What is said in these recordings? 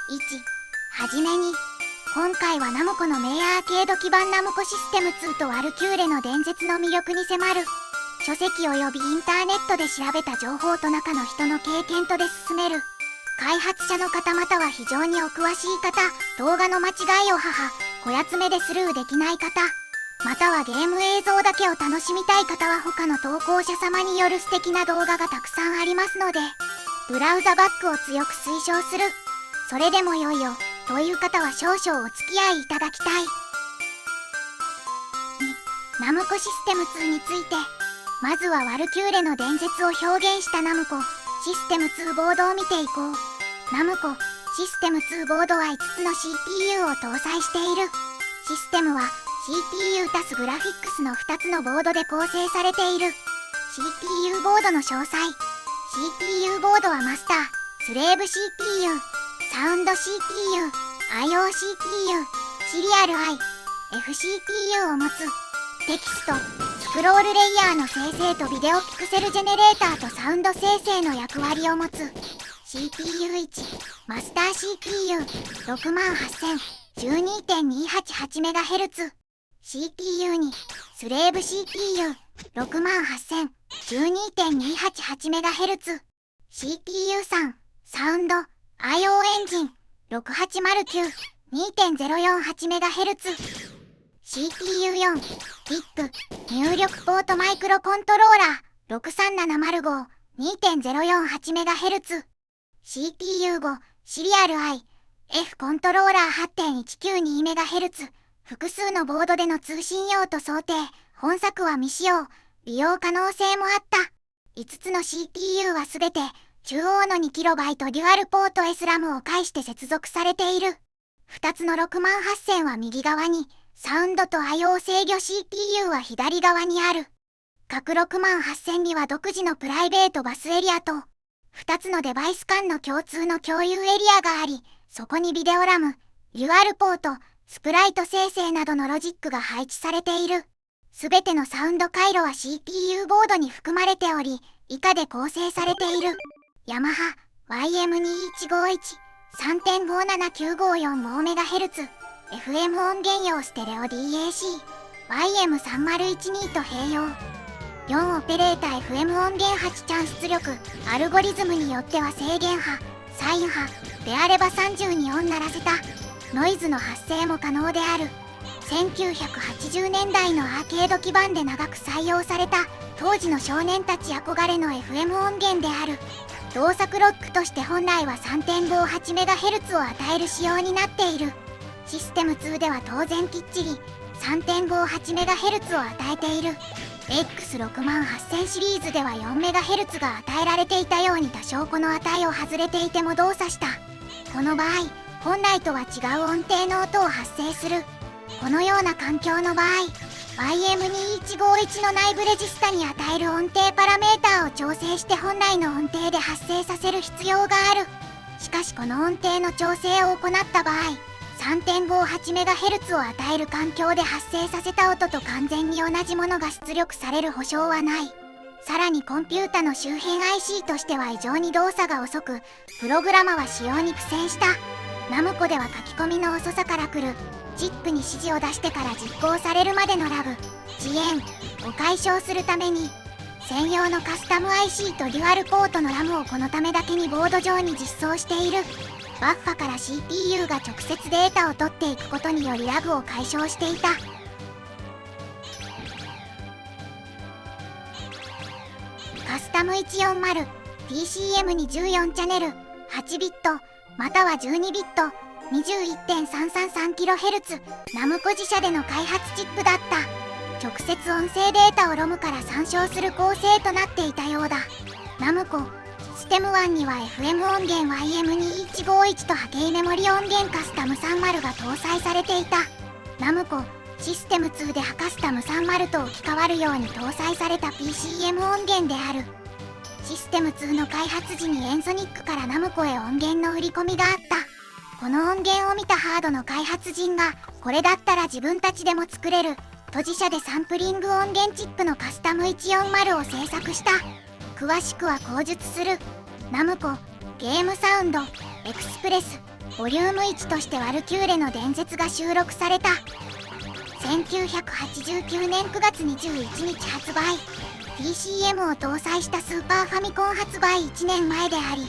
はじめに、今回はナムコの名アーケード基盤ナムコシステム2とワルキューレの伝説の魅力に迫る。書籍及びインターネットで調べた情報と中の人の経験とで進める。開発者の方または非常にお詳しい方、動画の間違いを小やつめでスルーできない方、またはゲーム映像だけを楽しみたい方は他の投稿者様による素敵な動画がたくさんありますので、ブラウザバックを強く推奨する。それでもよいよという方は少々お付き合いいただきたい。2、ナムコシステム2について。まずはワルキューレの伝説を表現したナムコシステム2ボードを見ていこう。ナムコシステム2ボードは5つの CPU を搭載している。システムは CPU たすグラフィックスの2つのボードで構成されている。 CPU ボードの詳細。 CPU ボードはマスター、スレーブ CPU、 サウンド CPU、IO CPU、シリアル I、FCPU を持つ。テキスト、スクロールレイヤーの生成とビデオピクセルジェネレーターとサウンド生成の役割を持つ。 CPU1、マスター CPU68000、12.288MHz。 CPU2、スレーブ CPU68000、12.288MHz。 CPU3、サウンド IO エンジン6809、2.048MHz。 CPU4、VIP 入力ポートマイクロコントローラー63005、2.048MHz。 CPU5、シリアル I、F コントローラー 8.192MHz。 複数のボードでの通信用と想定。本作は未使用、利用可能性もあった。5つの CPU はすべて中央の 2KB デュアルポート SRAM を介して接続されている。2つの68000は右側に、サウンドと IO 制御 CPU は左側にある。各68000には独自のプライベートバスエリアと、2つのデバイス間の共通の共有エリアがあり、そこにビデオラム、デュアルポート、スプライト生成などのロジックが配置されている。すべてのサウンド回路は CPU ボードに含まれており、以下で構成されている。ヤマハ YM21513.57954MHz。FM 音源用ステレオ DAC、YM3012 と併用。4オペレータ FM 音源8チャン出力。アルゴリズムによっては制限波、サイン波であれば32音鳴らせた。ノイズの発生も可能である。1980年代のアーケード基盤で長く採用された当時の少年たち憧れの FM 音源である。動作ロックとして本来は 3.58MHz を与える仕様になっている。システム2では当然きっちり 3.58MHz を与えている。X68000 シリーズでは 4MHz が与えられていたように多少この値を外れていても動作した。この場合、本来とは違う音程の音を発生する。このような環境の場合、YM2151 の内部レジスタに与える音程パラメータを調整して本来の音程で発生させる必要がある。しかしこの音程の調整を行った場合、3.58MHz を与える環境で発生させた音と完全に同じものが出力される保証はない。さらにコンピュータの周辺 IC としては異常に動作が遅く、プログラマは使用に苦戦した。ナムコでは書き込みの遅さから来る、チップに指示を出してから実行されるまでのラグ、遅延を解消するために、専用のカスタム IC とデュアルポートの RAM をこのためだけにボード上に実装している。バッファから CPU が直接データを取っていくことによりラグを解消していた。カスタム140、TCM に14チャンネル、8ビット、または12ビット、21.333kHz、ナムコ自社での開発チップだった。直接音声データを ROM から参照する構成となっていたようだ。ナムコシステム1には FM 音源 YM2151 と波形メモリ音源カスタム30が搭載されていた。ナムコシステム2で波カスタム30と置き換わるように搭載された PCM 音源である。システム2の開発時にエンソニックからナムコへ音源の振り込みがあった。この音源を見たハードの開発陣が、これだったら自分たちでも作れると自社でサンプリング音源チップのカスタム140を制作した。詳しくは後述する。ナムコゲームサウンドエクスプレスボリューム1としてワルキューレの伝説が収録された。1989年9月21日発売。 PCM を搭載したスーパーファミコン発売1年前であり、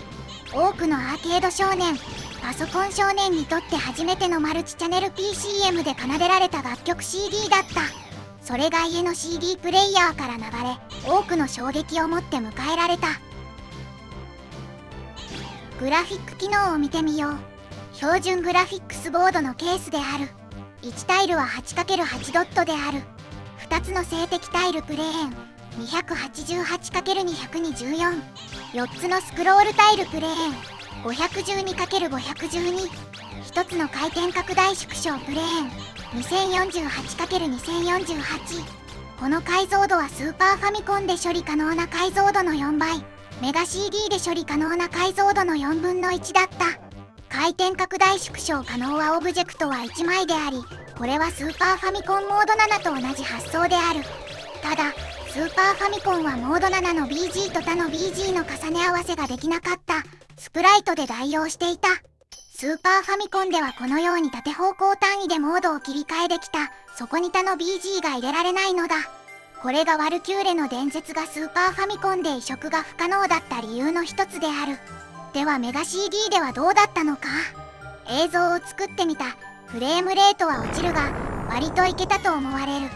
多くのアーケード少年、パソコン少年にとって初めてのマルチチャンネル PCM で奏でられた楽曲 CD だった。それが家の CD プレイヤーから流れ、多くの衝撃を持って迎えられた。グラフィック機能を見てみよう。標準グラフィックスボードのケースである。1タイルは 8×8 ドットである。2つの静的タイルプレーン 288×224。4つのスクロールタイルプレーン 512×512。1つの回転拡大縮小プレーン 2048×2048。この解像度はスーパーファミコンで処理可能な解像度の4倍、メガ CD で処理可能な解像度の4分の1だった。回転拡大縮小可能はオブジェクトは1枚であり、これはスーパーファミコンモード7と同じ発想である。ただ、スーパーファミコンはモード7の BG と他の BG の重ね合わせができなかったスプライトで代用していた。スーパーファミコンではこのように縦方向単位でモードを切り替えできた。そこに他の BG が入れられないのだ。これがワルキューレの伝説がスーパーファミコンで移植が不可能だった理由の一つである。ではメガ CD ではどうだったのか。映像を作ってみた。フレームレートは落ちるが割といけたと思われる。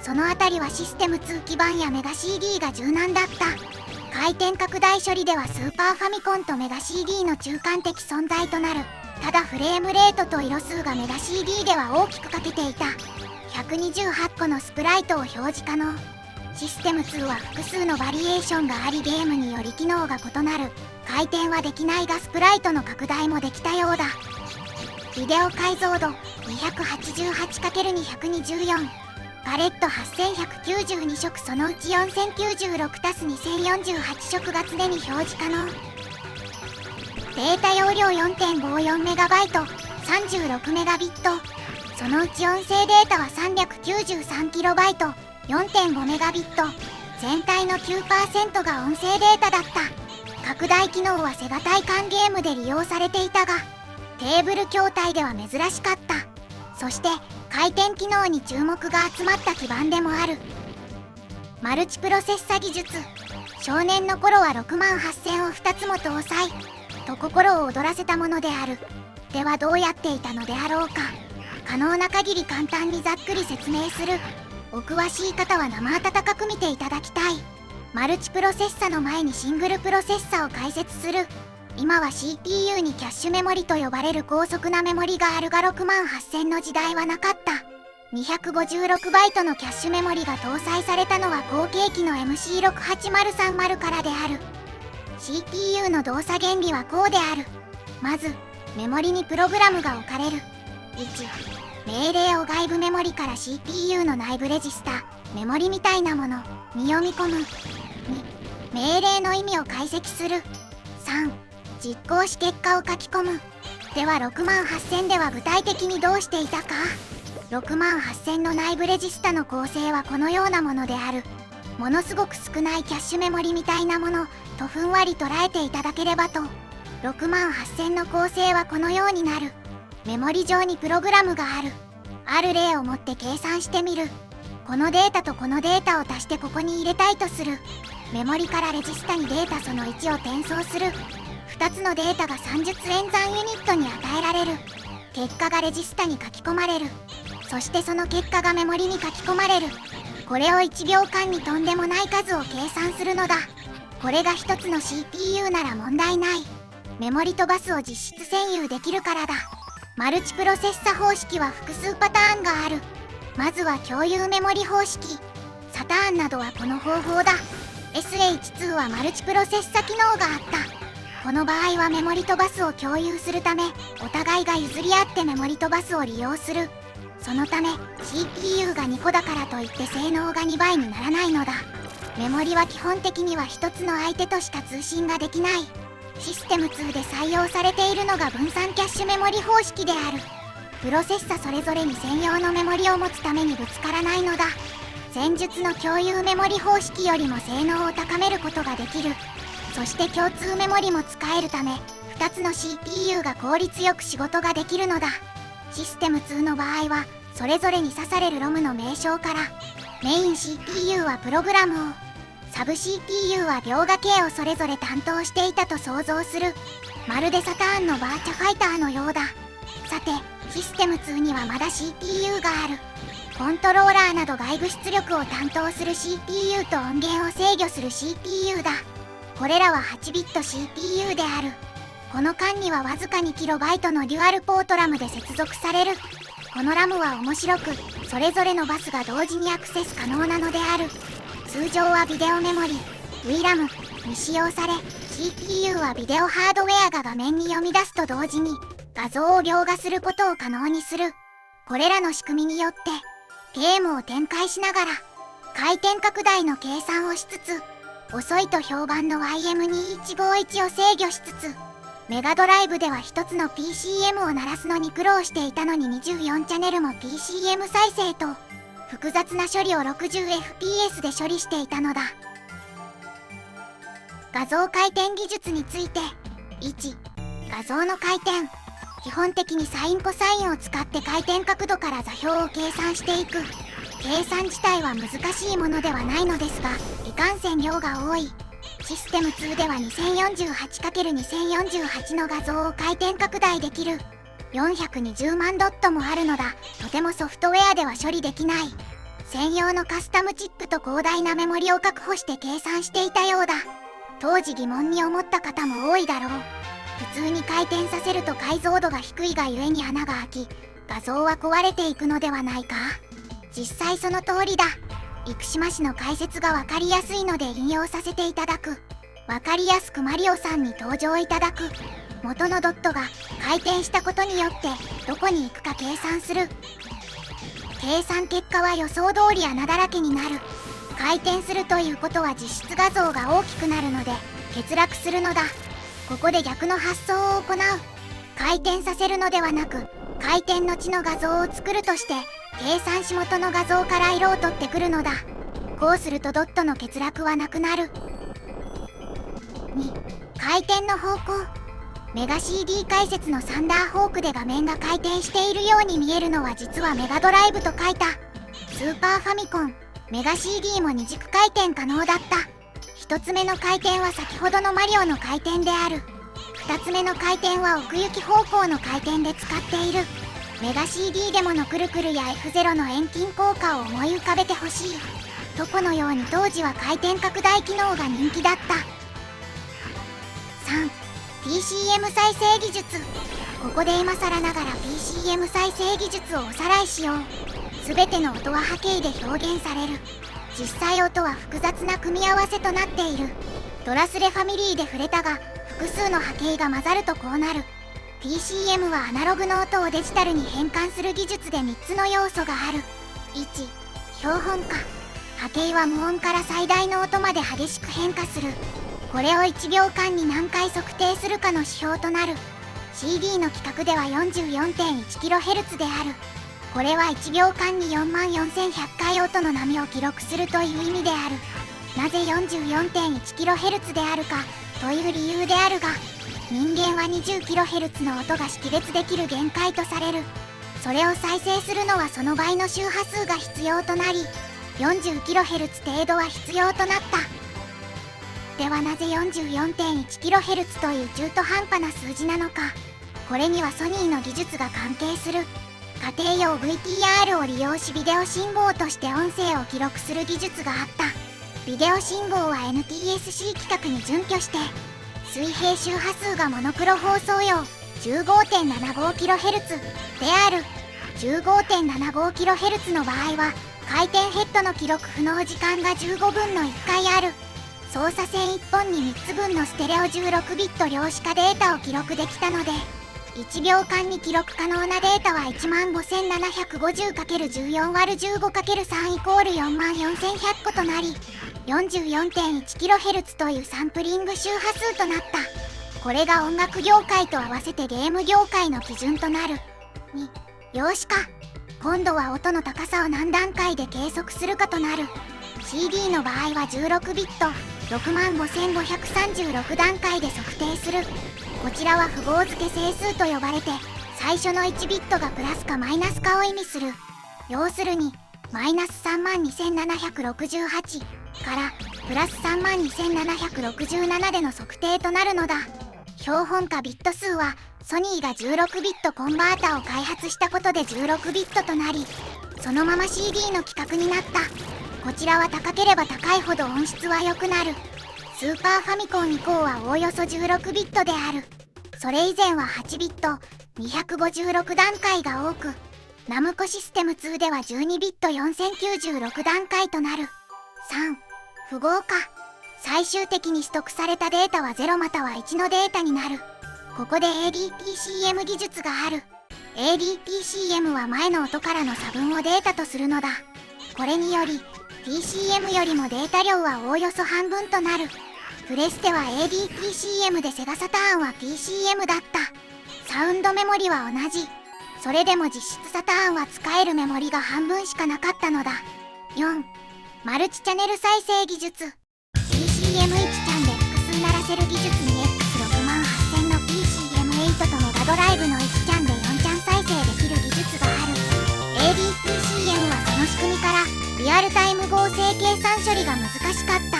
そのあたりはシステム2基板やメガ CD が柔軟だった。回転拡大処理ではスーパーファミコンとメガ CD の中間的存在となる。ただフレームレートと色数がメガ CD では大きく欠けていた。128個のスプライトを表示可能。システム2は複数のバリエーションがありゲームにより機能が異なる。回転はできないがスプライトの拡大もできたようだ。ビデオ解像度 288×224。パレット8192色、そのうち 4096+2048 色が常に表示可能。データ容量 4.54MB、36Mbit。そのうち音声データは 393KB、4.5Mbit。全体の 9% が音声データだった。拡大機能はセガ体感ゲームで利用されていたが、テーブル筐体では珍しかった。そして回転機能に注目が集まった基盤でもある。マルチプロセッサ技術。少年の頃は68000を2つも搭載と心を躍らせたものである。ではどうやっていたのであろうか。可能な限り簡単にざっくり説明する。お詳しい方は生温かく見ていただきたい。マルチプロセッサの前にシングルプロセッサを解説する。今は CPU にキャッシュメモリと呼ばれる高速なメモリがあるが68000の時代はなかった。256バイトのキャッシュメモリが搭載されたのは後継機の MC68030 からである。 CPU の動作原理はこうである。まずメモリにプログラムが置かれる。1、命令を外部メモリから CPU の内部レジスタ、メモリみたいなものに読み込む。2、命令の意味を解析する。3、実行し結果を書き込む。では68000では具体的にどうしていたか。68000の内部レジスタの構成はこのようなものである。ものすごく少ないキャッシュメモリみたいなものとふんわり捉えていただければと。68000の構成はこのようになる。メモリ上にプログラムがある。ある例をもって計算してみる。このデータとこのデータを足してここに入れたいとする。メモリからレジスタにデータその1を転送する。2つのデータが算術演算ユニットに与えられる。結果がレジスタに書き込まれる。そしてその結果がメモリに書き込まれる。これを1秒間にとんでもない数を計算するのだ。これが1つの CPU なら問題ない。メモリとバスを実質占有できるからだ。マルチプロセッサ方式は複数パターンがある。まずは共有メモリ方式。サターンなどはこの方法だ。SH2 はマルチプロセッサ機能があった。この場合はメモリとバスを共有するため、お互いが譲り合ってメモリとバスを利用する。そのため CPU が2個だからといって性能が2倍にならないのだ。メモリは基本的には1つの相手としか通信ができない。システム2で採用されているのが分散キャッシュメモリ方式である。プロセッサそれぞれに専用のメモリを持つためにぶつからないのだ。前述の共有メモリ方式よりも性能を高めることができる。そして共通メモリも使えるため2つの CPU が効率よく仕事ができるのだ。システム2の場合はそれぞれに挿される ROM の名称からメイン CPU はプログラムを、サブ CPU は描画系をそれぞれ担当していたと想像する。まるでサターンのバーチャファイターのようだ。さて、システム2にはまだ CPU がある。コントローラーなど外部出力を担当する CPU と音源を制御する CPU だ。これらは8ビット CPU である。この間にはわずか 2KB のデュアルポート RAM で接続される。この RAM は面白く、それぞれのバスが同時にアクセス可能なのである。通常はビデオメモリ VRAM に使用され、 CPU はビデオハードウェアが画面に読み出すと同時に画像を描画することを可能にする。これらの仕組みによってゲームを展開しながら回転拡大の計算をしつつ、遅いと評判の YM2151 を制御しつつ、メガドライブでは一つの PCM を鳴らすのに苦労していたのに24チャンネルも PCM 再生と複雑な処理を 60fps で処理していたのだ。画像回転技術について。1、画像の回転。基本的にサインコサインを使って回転角度から座標を計算していく。計算自体は難しいものではないのですが、いかんせん量が多い。システム2では 2048×2048 の画像を回転拡大できる。420万ドットもあるのだ。とてもソフトウェアでは処理できない。専用のカスタムチップと広大なメモリを確保して計算していたようだ。当時疑問に思った方も多いだろう。普通に回転させると解像度が低いがゆえに穴が開き、画像は壊れていくのではないか。実際その通りだ。生島氏の解説がわかりやすいので引用させていただく。わかりやすくマリオさんに登場いただく。元のドットが回転したことによってどこに行くか計算する。計算結果は予想通り穴だらけになる。回転するということは実質画像が大きくなるので欠落するのだ。ここで逆の発想を行う。回転させるのではなく、回転のちの画像を作るとして計算し元の画像から色を取ってくるのだ。こうするとドットの欠落はなくなる。2、回転の方向。メガ CD 解説のサンダーホークで画面が回転しているように見えるのは実はメガドライブと書いた。スーパーファミコン、メガ CD も二軸回転可能だった。1つ目の回転は先ほどのマリオの回転である。2つ目の回転は奥行き方向の回転で使っている。メガ CD デモのくるくるや F0 の遠近効果を思い浮かべてほしい。とこのように当時は回転拡大機能が人気だった。3、PCM 再生技術。ここで今更ながら PCM 再生技術をおさらいしよう。すべての音は波形で表現される。実際音は複雑な組み合わせとなっている。ドラスレファミリーで触れたが、複数の波形が混ざるとこうなる。PCM はアナログの音をデジタルに変換する技術で3つの要素がある。1、標本化。波形は無音から最大の音まで激しく変化する。これを1秒間に何回測定するかの指標となる。CD の規格では 44.1kHz である。これは1秒間に44,100回音の波を記録するという意味である。なぜ 44.1kHz であるかという理由であるが、人間は 20kHz の音が識別できる限界とされる。それを再生するのはその倍の周波数が必要となり、40kHz 程度は必要となった。ではなぜ 44.1kHz という中途半端な数字なのか。これにはソニーの技術が関係する。家庭用 VTR を利用しビデオ信号として音声を記録する技術があった。ビデオ信号は NTSC 規格に準拠して、水平周波数がモノクロ放送用 15.75kHz である。15.75kHz の場合は回転ヘッドの記録不能時間が15分の1回ある。操作線1本に3つ分のステレオ16ビット量子化データを記録できたので、1秒間に記録可能なデータは 15750×14÷15×3 イコール44100個となり、44.1kHz というサンプリング周波数となった。これが音楽業界と合わせてゲーム業界の基準となる。2、量子化。今度は音の高さを何段階で計測するかとなる。CD の場合は16ビット、65536段階で測定する。ここちらは符号付け整数と呼ばれて、最初の1ビットがプラスかマイナスかを意味する。要するにマイナス32,768からプラス32,767での測定となるのだ。標本化ビット数はソニーが16ビットコンバータを開発したことで16ビットとなり、そのまま CD の規格になった。こちらは高ければ高いほど音質は良くなる。スーパーファミコン以降はおおよそ16ビットである。それ以前は8ビット256段階が多く、ナムコシステム2では12ビット4096段階となる。3. 符号化。最終的に取得されたデータは0または1のデータになる。ここで ADPCM 技術がある。ADPCM は前の音からの差分をデータとするのだ。これにより PCM よりもデータ量はおおよそ半分となる。プレステは ADPCM でセガサターンは PCM だった。サウンドメモリは同じ。それでも実質サターンは使えるメモリが半分しかなかったのだ。4. マルチチャンネル再生技術。 PCM1 チャンで複数鳴らせる技術に X68000 の PCM8 とメガドライブの1チャンで4チャン再生できる技術がある。 ADPCM はその仕組みからリアルタイム合成計算処理が難しかった。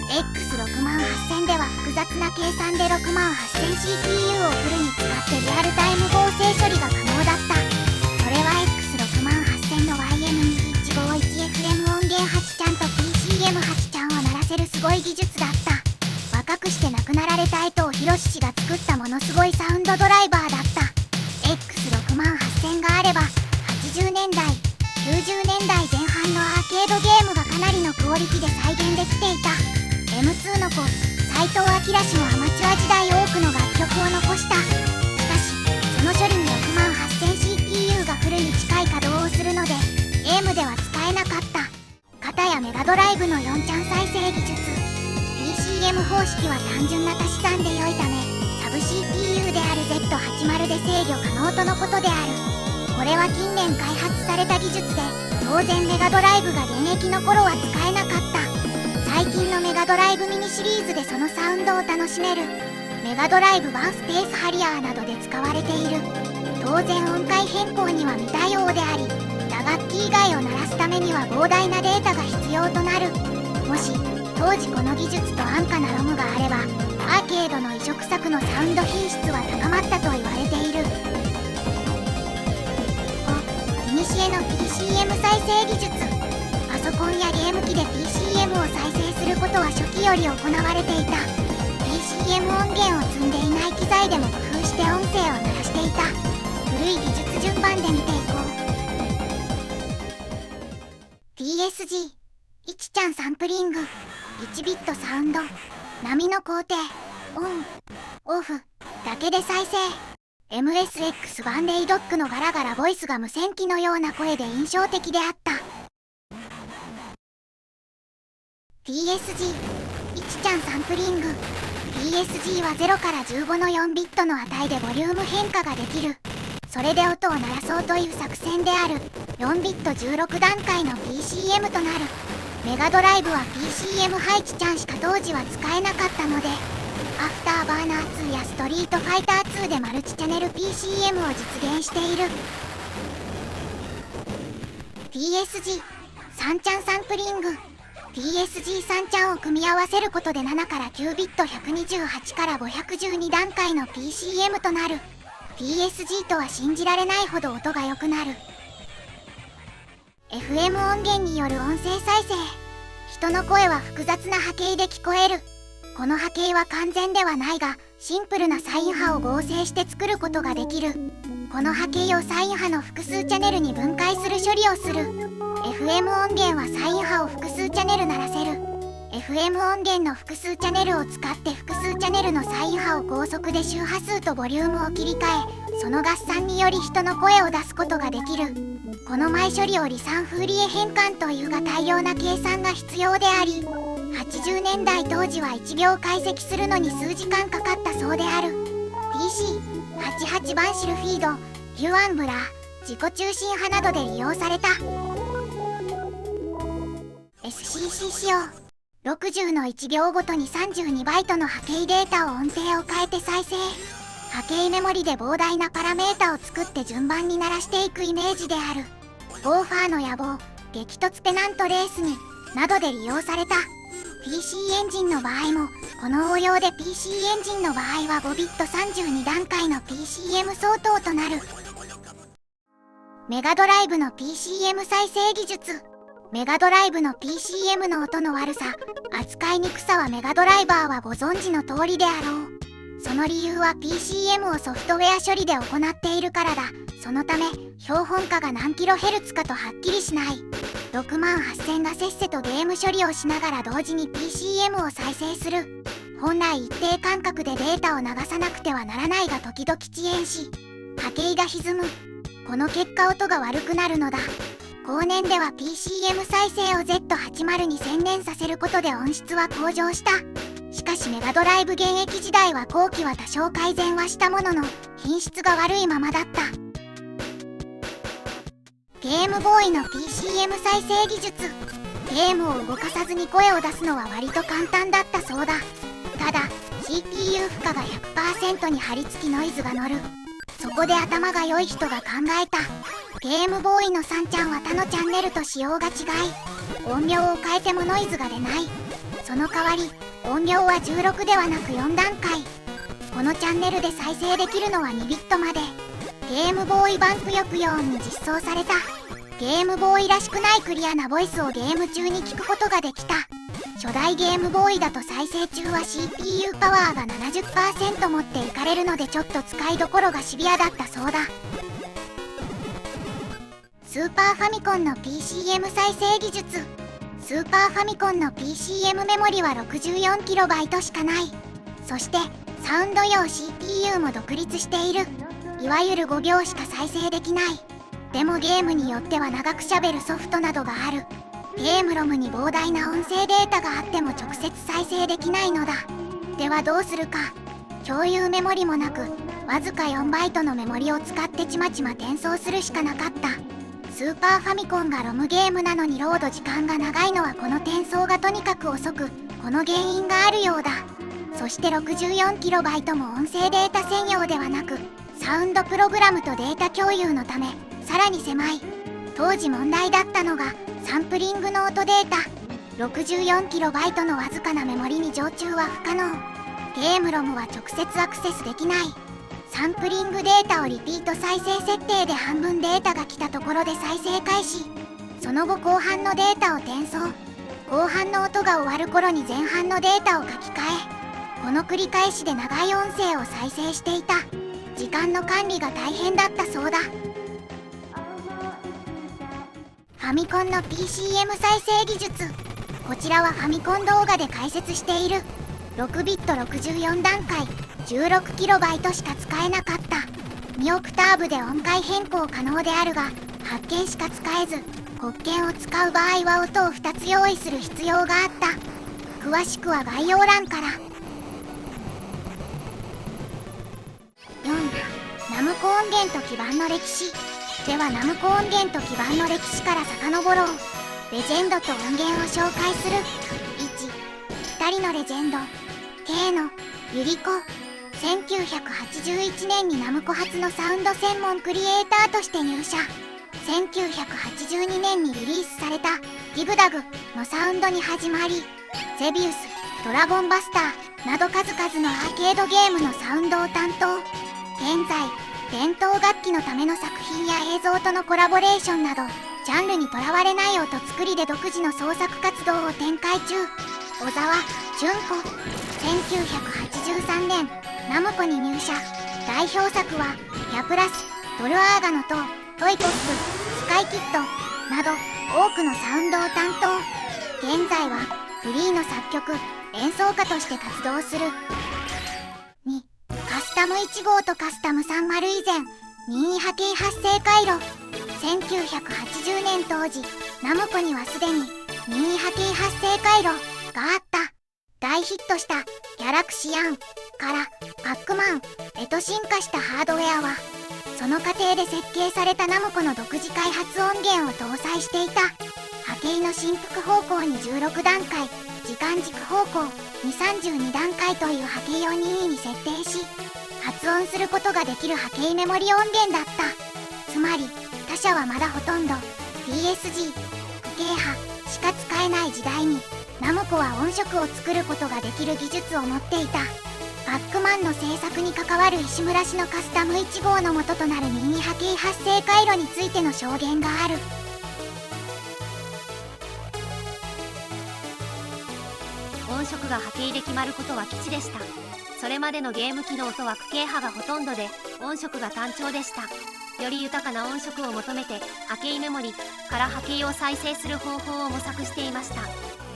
X68000 では複雑な計算で 68000CPU をフルに使ってリアルタイム合成処理が可能だった。それは X68000 の YM2151FM 音源8チャンと PCM8 チャンを鳴らせるすごい技術だった。若くして亡くなられた江藤博氏が作ったものすごいサウンドドライバーだった。 X68000 があれば80年代90年代前半のアーケードゲームがかなりのクオリティで再現できていた。 M2 の子斉藤明氏もアマチュア時代多くの楽曲を残した。しかしその処理に 68000CPU がフルに近い稼働をするのでゲームでは使えなかった。片やメガドライブの4チャン再生技術 PCM 方式は単純な足し算で良いためサブ CPU である Z80 で制御可能とのことである。これは近年開発された技術で当然メガドライブが現役の頃は使えなかった。最近のメガドライブミニシリーズでそのサウンドを楽しめる。メガドライブ1スペースハリアーなどで使われている。当然音階変更には未対応であり、打楽器以外を鳴らすためには膨大なデータが必要となる。もし当時この技術と安価なロムがあればアーケードの移植作のサウンド品質は高まったと言われている。古の PCM 再生技術。パソコンやゲーム機で PCM を再生することは初期より行われていた。 PCM 音源を積んでいない機材でも工夫して音声を鳴らしていた。古い技術順番で見ていこう。 TSG 1チャンサンプリング1ビットサウンド波の工程オンオフだけで再生。MSX バンレイドッグのガラガラボイスが無線機のような声で印象的であった。 TSG 1チャンサンプリング TSG は0から15の4ビットの値でボリューム変化ができる。それで音を鳴らそうという作戦である。4ビット16段階の PCM となる。メガドライブは PCM8 チャンしか当時は使えなかったのでアフターバーナー2やストリートファイター2でマルチチャンネル PCM を実現している。 TSG3 チャンサンプリング TSG3 チャンを組み合わせることで7から9ビット128から512段階の PCM となる。 TSG とは信じられないほど音が良くなる。 FM 音源による音声再生。人の声は複雑な波形で聞こえる。この波形は完全ではないがシンプルなサイン波を合成して作ることができる。この波形をサイン波の複数チャンネルに分解する処理をする。 FM 音源はサイン波を複数チャンネル鳴らせる。 FM 音源の複数チャンネルを使って複数チャンネルのサイン波を高速で周波数とボリュームを切り替え、その合算により人の声を出すことができる。この前処理を離散フーリエ変換というが大量な計算が必要であり、80年代当時は1秒解析するのに数時間かかったそうである。 TC88 バンシルフィード、ユアンブラー、自己中心波などで利用された。 SCC 仕様。60の1秒ごとに32バイトの波形データを音程を変えて再生。波形メモリで膨大なパラメータを作って順番に鳴らしていくイメージである。ウォーファーの野望、激突ペナントレースになどで利用された。 PC エンジンの場合もこの応用で PC エンジンの場合は5ビット32段階の PCM 相当となる。メガドライブの PCM 再生技術。メガドライブの PCM の音の悪さ、扱いにくさはメガドライバーはご存知の通りであろう。その理由は PCM をソフトウェア処理で行っているからだ。そのため標本価が何キロヘルツかとはっきりしない。68000がせっせとゲーム処理をしながら同時に PCM を再生する。本来一定間隔でデータを流さなくてはならないが時々遅延し波形が歪む。この結果音が悪くなるのだ。後年では PCM 再生を Z80 に専念させることで音質は向上した。しかしメガドライブ現役時代は後期は多少改善はしたものの品質が悪いままだった。ゲームボーイの PCM 再生技術。ゲームを動かさずに声を出すのは割と簡単だったそうだ。ただ CPU 負荷が 100% に張り付きノイズが乗る。そこで頭が良い人が考えた。ゲームボーイの3ちゃんは他のチャンネルと仕様が違い、音量を変えてもノイズが出ない。その代わり音量は16ではなく4段階。このチャンネルで再生できるのは2ビットまで。ゲームボーイ版ぷよぷよ音に実装された。ゲームボーイらしくないクリアなボイスをゲーム中に聞くことができた。初代ゲームボーイだと再生中は CPU パワーが 70% 持っていかれるのでちょっと使いどころがシビアだったそうだ。スーパーファミコンの PCM 再生技術。スーパーファミコンの PCM メモリは 64KB しかない。そしてサウンド用 CPU も独立している。いわゆる5秒しか再生できない。でもゲームによっては長く喋るソフトなどがある。ゲームロムに膨大な音声データがあっても直接再生できないのだ。ではどうするか。共有メモリもなくわずか4バイトのメモリを使ってちまちま転送するしかなかった。スーパーファミコンがロムゲームなのにロード時間が長いのはこの転送がとにかく遅く、この原因があるようだ。そして 64KB も音声データ専用ではなくサウンドプログラムとデータ共有のためさらに狭い。当時問題だったのがサンプリングの音データ。 64KB のわずかなメモリに常駐は不可能。ゲームロムは直接アクセスできない。サンプリングデータをリピート再生設定で半分データが来たところで再生開始。その後後半のデータを転送。後半の音が終わる頃に前半のデータを書き換え、この繰り返しで長い音声を再生していた。時間の管理が大変だったそうだ。ファミコンの PCM 再生技術。こちらはファミコン動画で解説している。6ビット64段階 16KB しか使えなかった。2オクターブで音階変更可能であるが8件しか使えず、黒鍵を使う場合は音を2つ用意する必要があった。詳しくは概要欄から。4. ナムコ音源と基盤の歴史。ではナムコ音源と基盤の歴史から遡ろう。レジェンドと音源を紹介する。1. 2人のレジェンド K のユリコ。1981年にナムコ初のサウンド専門クリエイターとして入社。1982年にリリースされたギグダグのサウンドに始まり、ゼビウス、ドラゴンバスターなど数々のアーケードゲームのサウンドを担当。現在伝統楽器のための作品や映像とのコラボレーションなどジャンルにとらわれない音作りで独自の創作活動を展開中。小沢純子。1983年ナムコに入社。代表作はヤプラス、ドルアーガノとトイポップ、スカイキッドなど多くのサウンドを担当。現在はフリーの作曲・演奏家として活動する。2. カスタム1号とカスタム30以前任意波形発生回路。1980年当時ナムコにはすでに任意波形発生回路があった。大ヒットしたギャラクシアンからパックマンへと進化したハードウェアはその過程で設計されたナムコの独自開発音源を搭載していた。波形の振幅方向に16段階、時間軸方向に32段階という波形を任意に設定し、発音することができる波形メモリ音源だった。つまり他社はまだほとんど PSG 区形波しか使えない時代に、ナムコは音色を作ることができる技術を持っていた。パックマンの制作に関わる石村氏のカスタム1号の元となる任意波形発生回路についての証言がある。音色が波形で決まることは吉でした。それまでのゲーム機能とは区形波がほとんどで、音色が単調でした。より豊かな音色を求めて波形メモリから波形を再生する方法を模索していました。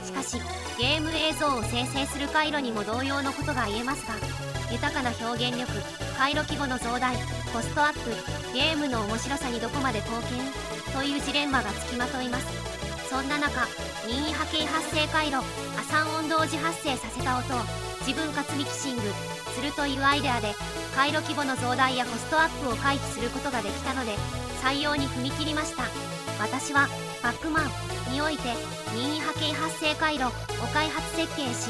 しかしゲーム映像を生成する回路にも同様のことが言えますが、豊かな表現力、回路規模の増大、コストアップ、ゲームの面白さにどこまで貢献というジレンマがつきまといます。そんな中、任意波形発生回路アサン音同時発生させた音を自分かつミキシングするというアイデアで、回路規模の増大やコストアップを回避することができたので採用に踏み切りました。私はパックマンにおいて任意波形発生回路を開発設計し、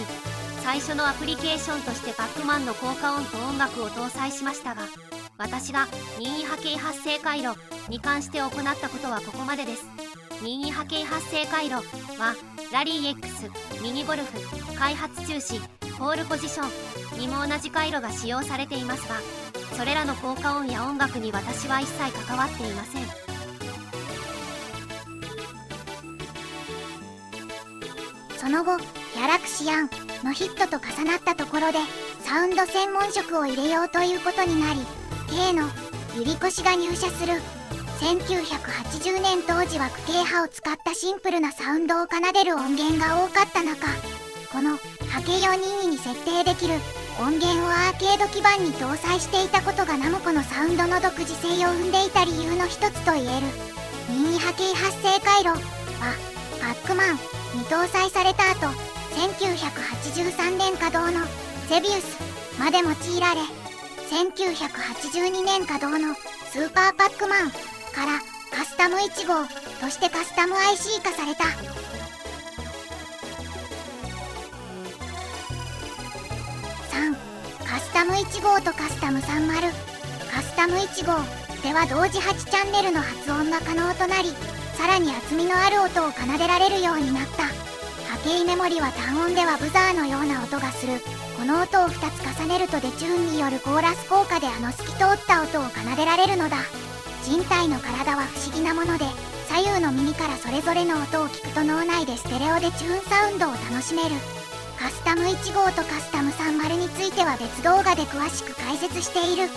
最初のアプリケーションとしてパックマンの効果音と音楽を搭載しましたが、私が任意波形発生回路に関して行ったことはここまでです。任意波形発生回路はラリー X、ミニゴルフ、開発中止、ポールポジションにも同じ回路が使用されていますが、それらの効果音や音楽に私は一切関わっていません。その後、ギャラクシアンのヒットと重なったところでサウンド専門色を入れようということになり、K のゆりこしが入社する。1980年当時は区形波を使ったシンプルなサウンドを奏でる音源が多かった中、この波形を任意に設定できる音源をアーケード基盤に搭載していたことがナムコのサウンドの独自性を生んでいた理由の一つと言える。任意波形発生回路はパックマンに搭載された後、1983年稼働のゼビウスまで用いられ、1982年稼働のスーパーパックマンからカスタム1号としてカスタム IC 化された。3. カスタム1号とカスタム30。カスタム1号では同時8チャンネルの発音が可能となり、さらに厚みのある音を奏でられるようになった。波形メモリは単音ではブザーのような音がする。この音を2つ重ねるとデチューンによるコーラス効果で透き通った音を奏でられるのだ。人体の体は不思議なもので、左右の耳からそれぞれの音を聞くと脳内でステレオでチューンサウンドを楽しめる。カスタム1号とカスタム30については別動画で詳しく解説している。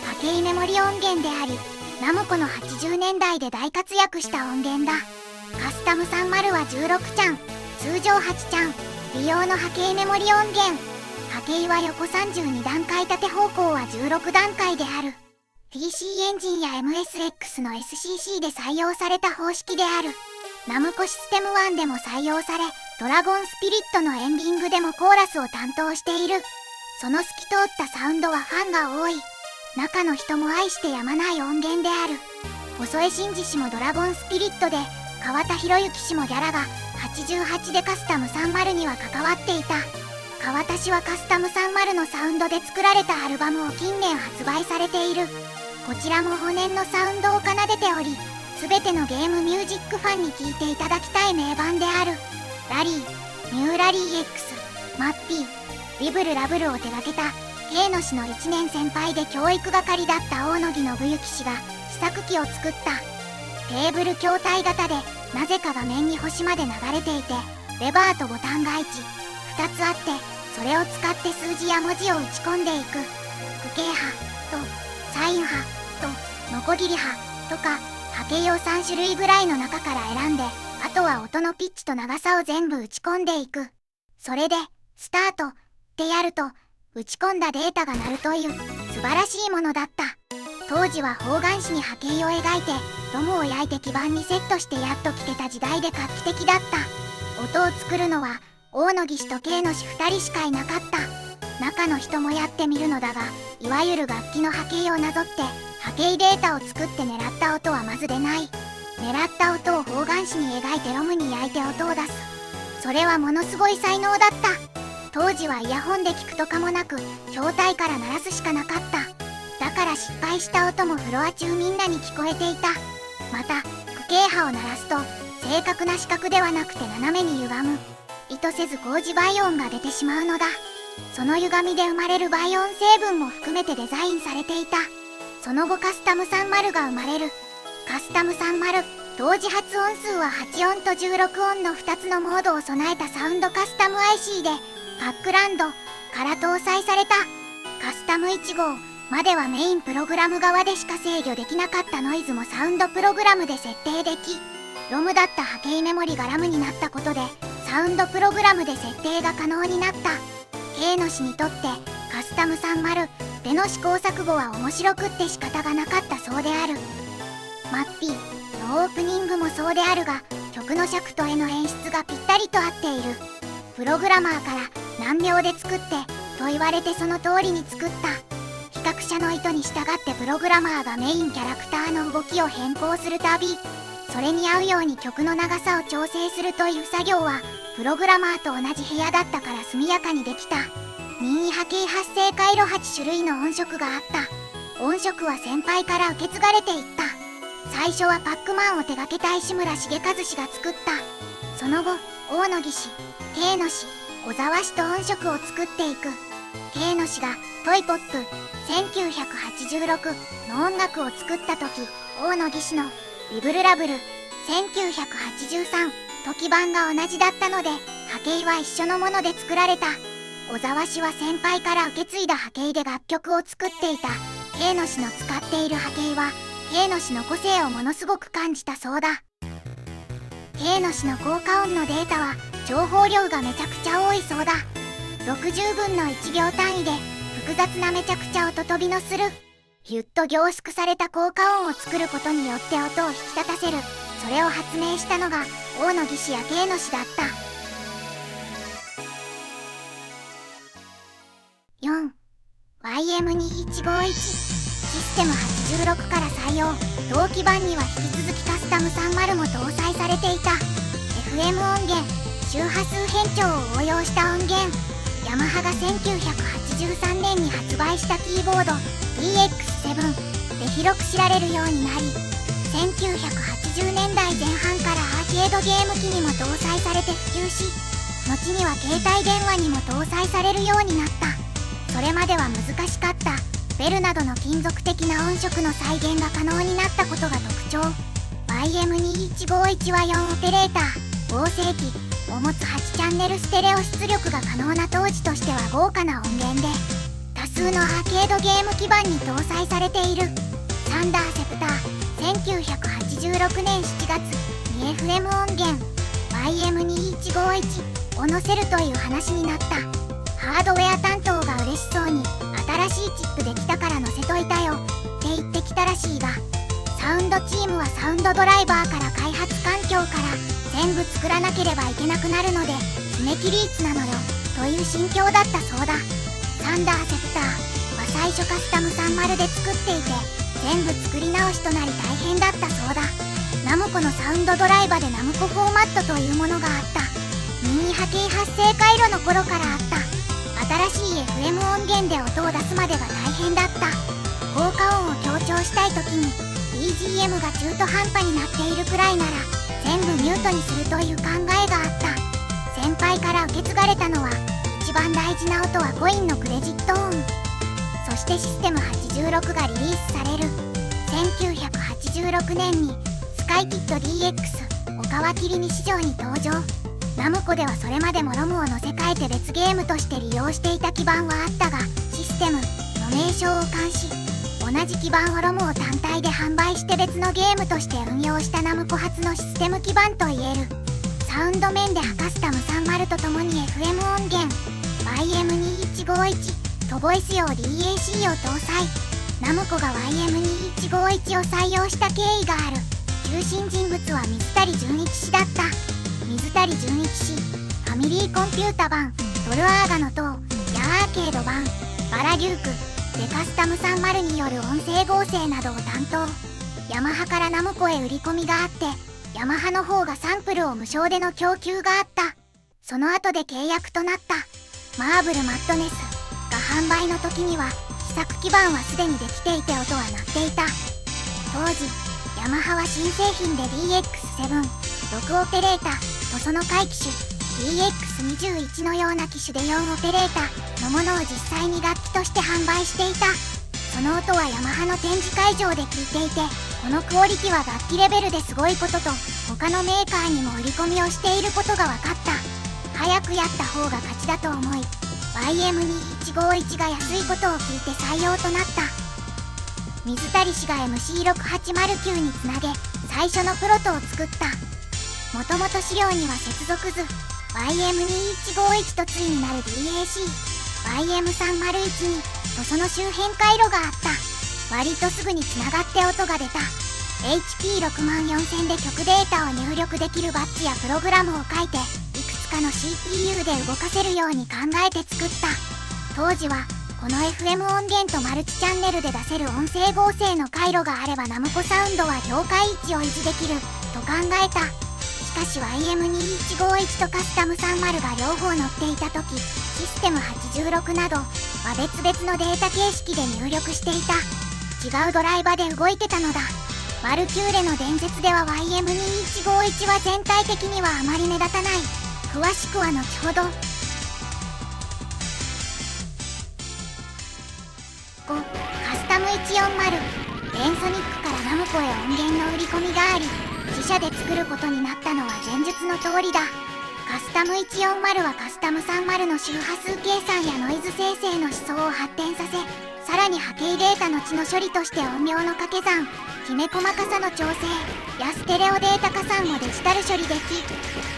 波形メモリ音源であり、ナムコの80年代で大活躍した音源だ。カスタム30は16チャン、通常8チャン、利用の波形メモリ音源。波形は横32段階、縦方向は16段階である。PC エンジンや MSX の SCC で採用された方式である。ナムコシステム1でも採用され、ドラゴンスピリットのエンディングでもコーラスを担当している。その透き通ったサウンドはファンが多い。中の人も愛してやまない音源である。細江真司氏もドラゴンスピリットで、川田博之氏もギャラが88でカスタム30には関わっていた。川田氏はカスタム30のサウンドで作られたアルバムを近年発売されている。こちらも往年のサウンドを奏でており、全てのゲームミュージックファンに聴いていただきたい名盤である。ラリー、ニューラリー X、マッピー、ビブルラブルを手掛けたKの氏の1年先輩で教育係だった大野木信之氏が試作機を作った。テーブル筐体型で、なぜか画面に星まで流れていて、レバーとボタンが2つあって、それを使って数字や文字を打ち込んでいく。区形波とサイン波とノコギリ波とか波形を3種類ぐらいの中から選んで、あとは音のピッチと長さを全部打ち込んでいく。それでスタートってやると打ち込んだデータが鳴るという素晴らしいものだった。当時は方眼紙に波形を描いてロムを焼いて基板にセットしてやっと聴けた時代で画期的だった。音を作るのは大野木氏とKの氏2人しかいなかった。中の人もやってみるのだが、いわゆる楽器の波形をなぞって波形データを作って狙った音はまず出ない。狙った音を方眼紙に描いてロムに焼いて音を出す。それはものすごい才能だった。当時はイヤホンで聞くとかもなく、筐体から鳴らすしかなかった。から失敗した音もフロア中みんなに聞こえていた。また区形波を鳴らすと正確な四角ではなくて斜めに歪む、意図せず工事倍音が出てしまうのだ。その歪みで生まれる倍音成分も含めてデザインされていた。その後カスタム30が生まれる。カスタム30、同時発音数は8音と16音の2つのモードを備えたサウンドカスタム IC でパックランドから搭載された。カスタム1号まではメインプログラム側でしか制御できなかったノイズもサウンドプログラムで設定でき、ロムだった波形メモリがラムになったことでサウンドプログラムで設定が可能になった。K の氏にとってカスタム30での試行錯誤は面白くって仕方がなかったそうである。マッピーのオープニングもそうであるが、曲の尺と絵の演出がぴったりと合っている。プログラマーから何秒で作ってと言われてその通りに作った。企画者の意図に従ってプログラマーがメインキャラクターの動きを変更するたび、それに合うように曲の長さを調整するという作業はプログラマーと同じ部屋だったから速やかにできた。任意波形発生回路8種類の音色があった。音色は先輩から受け継がれていった。最初はパックマンを手掛けた石村重和氏が作った。その後大野木氏、K の氏、小沢氏と音色を作っていく。K の氏がトイポップ1986の音楽を作った時、大野木氏のビブルラブル1983時版が同じだったので波形は一緒のもので作られた。小沢氏は先輩から受け継いだ波形で楽曲を作っていた。K の氏の使っている波形はK の氏の個性をものすごく感じたそうだ。K の氏の効果音のデータは情報量がめちゃくちゃ多いそうだ。60分の1秒単位で複雑なめちゃくちゃ音飛びのするぎゅっと凝縮された効果音を作ることによって音を引き立たせる。それを発明したのが大野木氏や K の氏だった。4 YM2151 システム86から採用。同期版には引き続きカスタム30も搭載されていた。 FM 音源周波数変調を応用した音源。ヤマハが1983年に発売したキーボード DX7 で広く知られるようになり、1980年代前半からアーケードゲーム機にも搭載されて普及し、後には携帯電話にも搭載されるようになった。それまでは難しかったベルなどの金属的な音色の再現が可能になったことが特徴。 YM2151 は4オペレーター合成機を持つ8チャンネルステレオ出力が可能な当時としては豪華な音源で、多数のアーケードゲーム基盤に搭載されている。サンダーセプター1986年7月に FM 音源 YM2151 を載せるという話になった。ハードウェア担当が嬉しそうに新しいチップできたから載せといたよって言ってきたらしいが、サウンドチームはサウンドドライバーから開発環境から全部作らなければいけなくなるので締め切りいつなのよという心境だったそうだ。サンダーセプターは最初カスタム30で作っていて全部作り直しとなり大変だったそうだ。ナムコのサウンドドライバーでナムコフォーマットというものがあった。任意波形発生回路の頃からあった。新しい FM 音源で音を出すまでが大変だった。効果音を強調したい時に BGM が中途半端になっているくらいなら全部ミュートにするという考えがあった。先輩から受け継がれたのは一番大事な音はコインのクレジット音。そしてシステム86がリリースされる。1986年にスカイキッド DX を皮切りに市場に登場。ナムコではそれまでもロムを載せ替えて別ゲームとして利用していた基盤はあったが、システムの名称を冠し同じ基盤をロムを単体で販売して別のゲームとして運用したナムコ初のシステム基盤といえる。サウンド面でハカスタム30とともに FM 音源 YM2151 とボイス用 DAC を搭載。ナムコが YM2151 を採用した経緯がある。中心人物は水谷純一氏だった。水谷純一氏、ファミリーコンピュータ版ドルアーガの塔やアーケード版バラデュークでカスタム30による音声合成などを担当。ヤマハからナムコへ売り込みがあって、ヤマハの方がサンプルを無償での供給があった。その後で契約となった。マーブルマッドネスが販売の時には試作基盤はすでにできていて音は鳴っていた。当時ヤマハは新製品で DX7 6オペレータとその回機種 DX21 のような機種で4オペレータのものを実際に楽器として販売していた。その音はヤマハの展示会場で聞いていて、このクオリティは楽器レベルですごいことと他のメーカーにも売り込みをしていることが分かった。早くやった方が勝ちだと思い YM2151 が安いことを聞いて採用となった。水谷氏が MC6809 につなげ最初のプロトを作った。もともと資料には接続図 YM2151 と対になる DAC、YM301 にとその周辺回路があった。割とすぐにつながって音が出た。 HP64000 で曲データを入力できるバッジやプログラムを書いていくつかの CPU で動かせるように考えて作った。当時はこの FM 音源とマルチチャンネルで出せる音声合成の回路があればナムコサウンドは業界一を維持できると考えた。しかし YM2151 とカスタム30が両方載っていた時、システム86などは別々のデータ形式で入力していた。違うドライバで動いてたのだ。ワルキューレの伝説では YM2151 は全体的にはあまり目立たない。詳しくは後ほど。5. カスタム140。エンソニックからナムコへ音源の売り込みがあり、自社で作ることになったのは前述の通りだ。カスタム140はカスタム30の周波数計算やノイズ生成の思想を発展させ、さらに波形データの知の処理として音量の掛け算、きめ細かさの調整やステレオデータ加算をデジタル処理でき、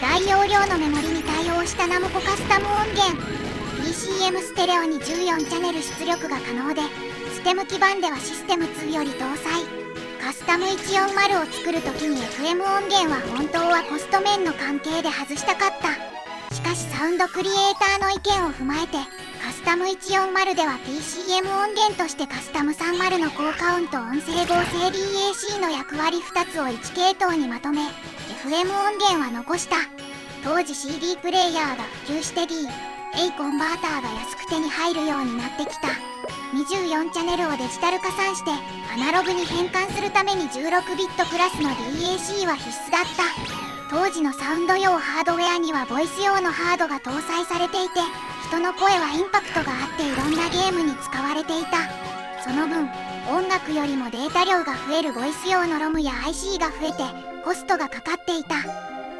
大容量のメモリに対応したナムコカスタム音源。 PCM ステレオに14チャンネル出力が可能で、ステム基盤ではシステム2より搭載。カスタム140を作るときに FM 音源は本当はコスト面の関係で外したかった。しかしサウンドクリエイターの意見を踏まえて、カスタム140では PCM 音源としてカスタム30の効果音と音声合成 DAC の役割2つを1系統にまとめ、FM 音源は残した。当時 CD プレイヤーが普及して D、A コンバーターが安く手に入るようになってきた。24チャンネルをデジタル加算してアナログに変換するために16ビットクラスの DAC は必須だった。当時のサウンド用ハードウェアにはボイス用のハードが搭載されていて、人の声はインパクトがあっていろんなゲームに使われていた。その分音楽よりもデータ量が増えるボイス用のロムや IC が増えてコストがかかっていた。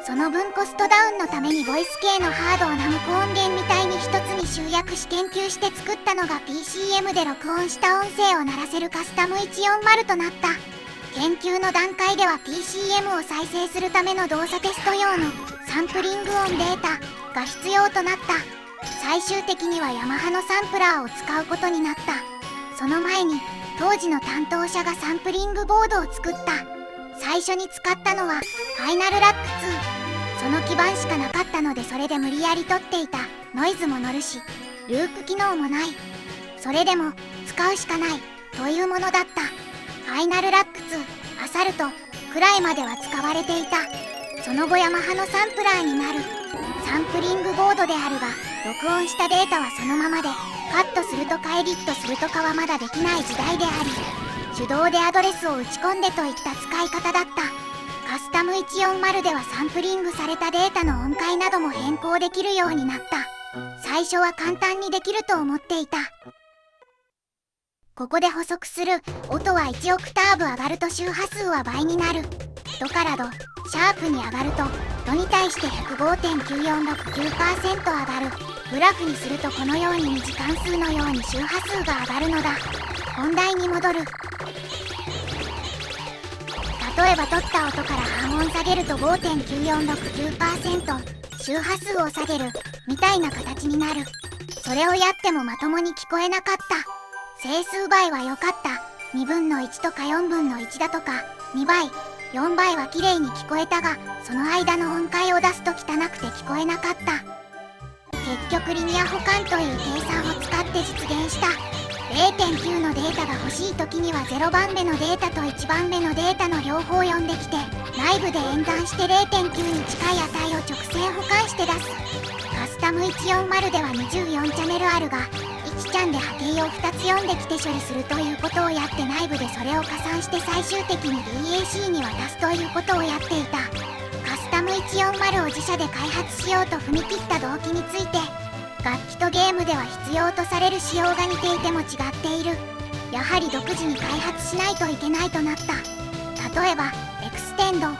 その分コストダウンのためにボイス系のハードをナムコ音源みたいに一つに集約し研究して作ったのが PCM で録音した音声を鳴らせるカスタム140となった。研究の段階では PCM を再生するための動作テスト用のサンプリング音データが必要となった。最終的にはヤマハのサンプラーを使うことになった。その前に当時の担当者がサンプリングボードを作った。最初に使ったのはファイナルラック2。その基盤しかなかったので、それで無理やり取っていた。ノイズも乗るしループ機能もない。それでも使うしかないというものだった。ファイナルラック2、アサルトくらいまでは使われていた。その後ヤマハのサンプラーになるサンプリングボードであるが、録音したデータはそのままで、カットするとかエディットするとかはまだできない時代であり、手動でアドレスを打ち込んでといった使い方だった。カスタム140ではサンプリングされたデータの音階なども変更できるようになった。最初は簡単にできると思っていた。ここで補足する。音は1オクターブ上がると周波数は倍になる。ドからド、シャープに上がるとドに対して 105.9469% 上がる。グラフにするとこのように2次関数のように周波数が上がるのだ。本題に戻る。例えば取った音から半音下げると 5.9469%、周波数を下げるみたいな形になる。それをやってもまともに聞こえなかった。整数倍は良かった。2分の1とか4分の1だとか2倍、4倍は綺麗に聞こえたが、その間の音階を出すと汚くて聞こえなかった。結局リニア補完という計算を使って実現した。0.9 のデータが欲しい時には0番目のデータと1番目のデータの両方読んできて、内部で演算して 0.9 に近い値を直線補完して出す。カスタム140では24チャンネルあるが、1チちゃんで波形を2つ読んできて処理するということをやって内部でそれを加算して最終的に DAC に渡すということをやっていた。カスタム140を自社で開発しようと踏み切った動機について、楽器とゲームでは必要とされる仕様が似ていても違っている。やはり独自に開発しないといけないとなった。例えばエクステンド、ワン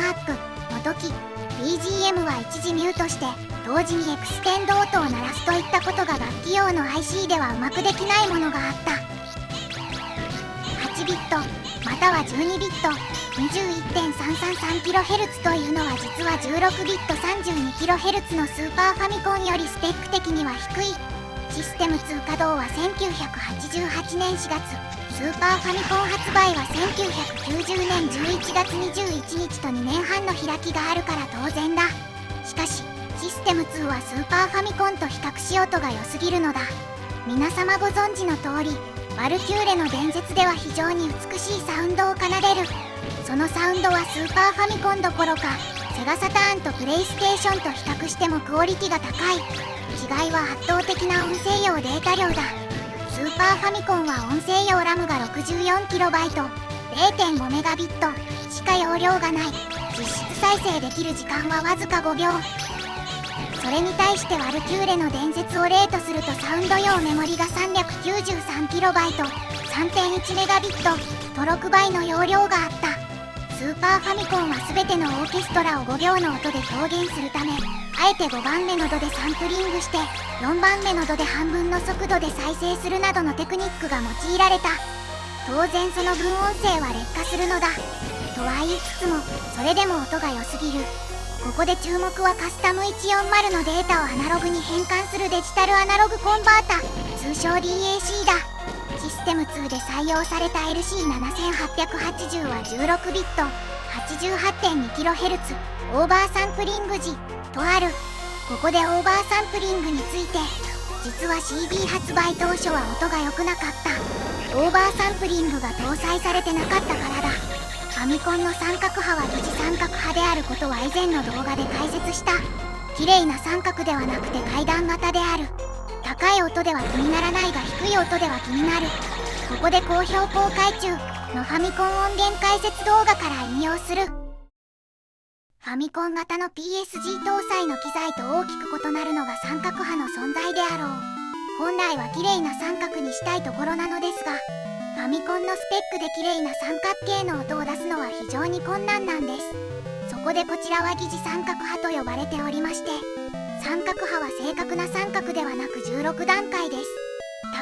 アップ、元木、BGM は一時ミュートして同時にエクステンド音を鳴らすといったことが楽器用の IC ではうまくできないものがあった。8ビットまたは12ビット 21.333kHz というのは実は16ビット 32kHz のスーパーファミコンよりスペック的には低い。システム2稼働は1988年4月、スーパーファミコン発売は1990年11月21日と2年半の開きがあるから当然だ。しかしシステム2はスーパーファミコンと比較し音が良すぎるのだ。皆様ご存知の通り、バルキューレの伝説では非常に美しいサウンドを奏でる。そのサウンドはスーパーファミコンどころかセガサターンとプレイステーションと比較してもクオリティが高い。違いは圧倒的な音声容データ量だ。スーパーファミコンは音声容ラムが 64KB、 0.5Mbit しか容量がない。実質再生できる時間はわずか5秒。それに対してワルキューレの伝説を例とするとサウンド用メモリが 393KB、 3.1Mbit と6倍の容量があった。スーパーファミコンは全てのオーケストラを5秒の音で表現するため、あえて5番目のドでサンプリングして4番目のドで半分の速度で再生するなどのテクニックが用いられた。当然その分音声は劣化するのだ。とは言いつつもそれでも音が良すぎる。ここで注目はカスタム140のデータをアナログに変換するデジタルアナログコンバータ、通称 DAC だ。システム2で採用された LC7880 は16ビット 88.2kHz オーバーサンプリング時とある。ここでオーバーサンプリングについて、実は CD 発売当初は音が良くなかった。オーバーサンプリングが搭載されてなかったからだ。ファミコンの三角波は疑似三角波であることは以前の動画で解説した。綺麗な三角ではなくて階段型である。高い音では気にならないが低い音では気になる。ここで好評公開中のファミコン音源解説動画から引用する。ファミコン型の PSG 搭載の機材と大きく異なるのが三角波の存在であろう。本来は綺麗な三角にしたいところなのですが、ファミコンのスペックで綺麗な三角形の音を出すのは非常に困難なんです。そこでこちらは疑似三角波と呼ばれておりまして、三角波は正確な三角ではなく16段階です。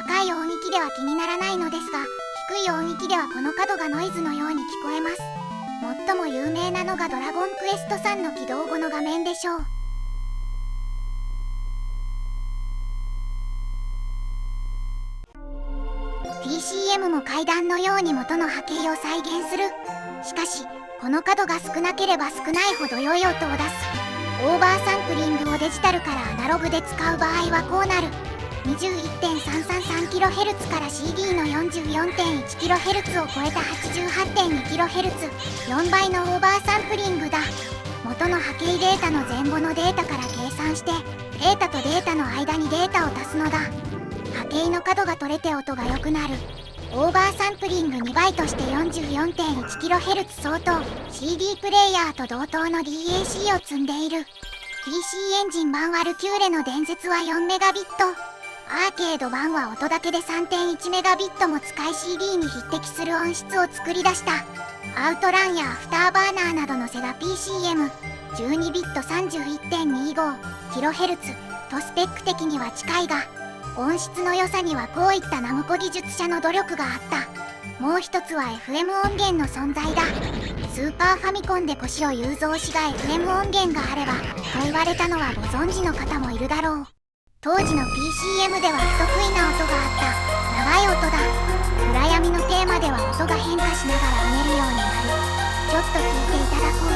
高い音域では気にならないのですが、低い音域ではこの角がノイズのように聞こえます。最も有名なのがドラゴンクエスト3の起動後の画面でしょう。TCM も階段のように元の波形を再現する。しかしこの角が少なければ少ないほど良い音を出す。オーバーサンプリングをデジタルからアナログで使う場合はこうなる。 21.333kHz から CD の 44.1kHz を超えた 88.2kHz、 4倍のオーバーサンプリングだ。元の波形データの前後のデータから計算してデータとデータの間にデータを足すのだ。波形の角が取れて音が良くなる。オーバーサンプリング2倍として 44.1kHz 相当、 CD プレイヤーと同等の DAC を積んでいる。 PC エンジン版ワルキューレの伝説は 4Mbit、 アーケード版は音だけで 3.1Mbit も使い CD に匹敵する音質を作り出した。アウトランやアフターバーナーなどのセガ PCM、 12ビット 31.25kHz とスペック的には近いが、音質の良さにはこういったナムコ技術者の努力があった。もう一つは FM 音源の存在だ。スーパーファミコンで小城雄三氏が FM 音源があればと言われたのはご存知の方もいるだろう。当時の PCM では不得意な音があった。長い音だ。暗闇のテーマでは音が変化しながらうねるようになる。ちょっと聞いていただこう。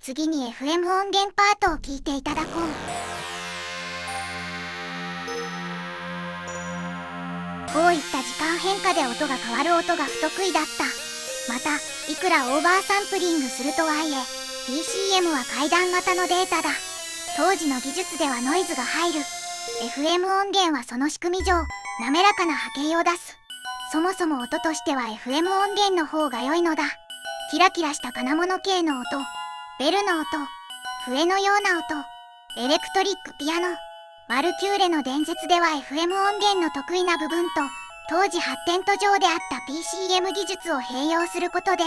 次に FM 音源パートを聞いていただこう。こういった時間変化で音が変わる音が不得意だった。またいくらオーバーサンプリングするとはいえ PCM は階段型のデータだ。当時の技術ではノイズが入る。 FM 音源はその仕組み上滑らかな波形を出す。そもそも音としては FM 音源の方が良いのだ。キラキラした金物系の音、ベルの音、笛のような音、エレクトリックピアノ。ワルキューレの伝説では FM 音源の得意な部分と当時発展途上であった PCM 技術を併用することで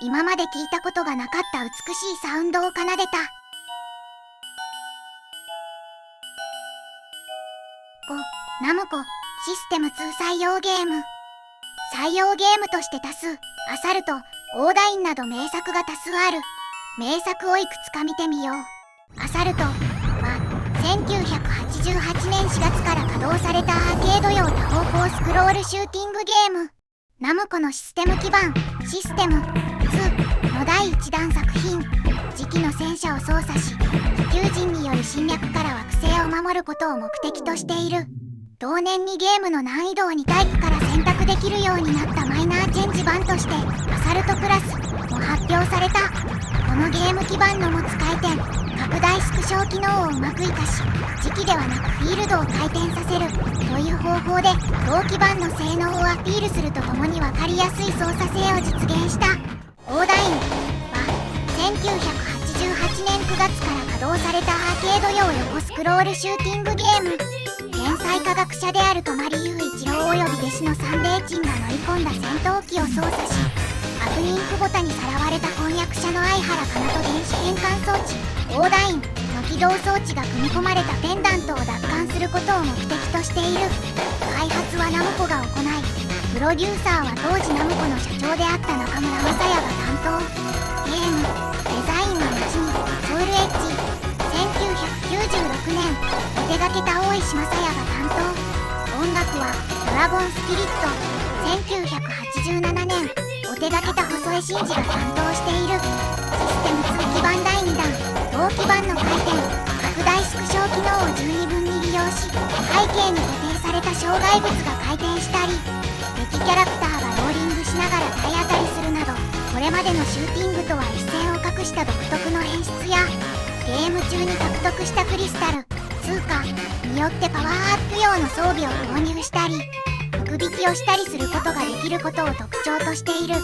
今まで聞いたことがなかった美しいサウンドを奏でた。5. ナムコシステム2採用ゲーム。採用ゲームとして多数、アサルト、オーダインなど名作が多数ある。名作をいくつか見てみよう。アサルトは1988年4月から稼働されたアーケード用多方向スクロールシューティングゲーム。ナムコのシステム基盤システム2の第1弾作品。次期の戦車を操作し地球人による侵略から惑星を守ることを目的としている。同年にゲームの難易度を2タイプから選択できるようになったマイナーチェンジ版としてアサルトクラスも発表された。このゲーム基盤の持つ回転拡大縮小機能をうまく活かし磁気ではなくフィールドを回転させるという方法で同基盤の性能をアピールするとともに分かりやすい操作性を実現した。オーダインは1988年9月から稼働されたアーケード用横スクロールシューティングゲーム。天才科学者である泊雄一郎および弟子のサンデーチンが乗り込んだ戦闘機を操作し悪人久保田にさらわれた婚約者の相原かなと電子変換装置オーダインの起動装置が組み込まれたペンダントを奪還することを目的としている。開発はナムコが行いプロデューサーは当時ナムコの社長であった中村雅也が担当。ゲームデザインは後にソウルエッジ1996年お手掛けた大石雅也が担当。音楽はドラゴンスピリット1987年お手掛けた細江真二が担当している。システム2基盤第2弾同基盤の回転拡大縮小機能を十二分に利用し背景に固定された障害物が回転したり敵キャラクターがローリングしながら体当たりするなどこれまでのシューティングとは一線を画した独特の演出やゲーム中に獲得したクリスタル通貨によってパワーアップ用の装備を購入したり福引きをしたりすることができることを特徴としている。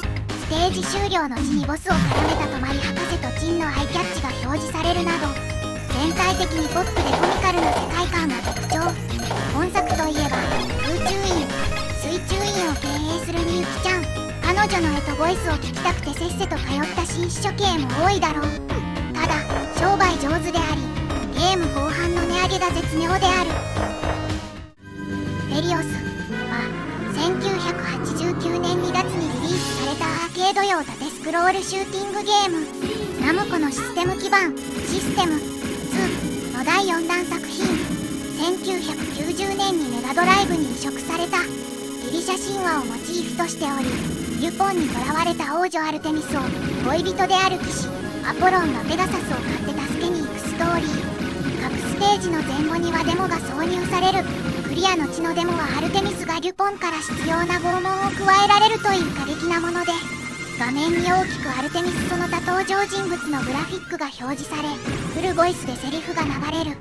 ステージ終了の地にボスを絡めた泊博士とチンのアイキャッチが表示されるなど全体的にポップでコミカルな世界観が特徴。本作といえば空中院水中院を経営するみゆきちゃん。彼女のボイスを聞きたくてせっせと通った新種処刑も多いだろう。ただ商売上手でありゲーム後半の値上げが絶妙である。ペリオスは1989年2月にリリースされたアーケード用縦スクロールシューティングゲーム。ナムコのシステム基盤システム2の第4弾作品。1990年にメガドライブに移植された。ギリシャ神話をモチーフとしておりリュポンに囚われた王女アルテミスを恋人である騎士アポロンがペガサスを買って助けに行くストーリー。各ステージの前後にはデモが挿入される。クリアの地のデモはアルテミスがリュポンから必要な拷問を加えられるという過激なもので画面に大きくアルテミスその他登場人物のグラフィックが表示されフルボイスでセリフが流れる。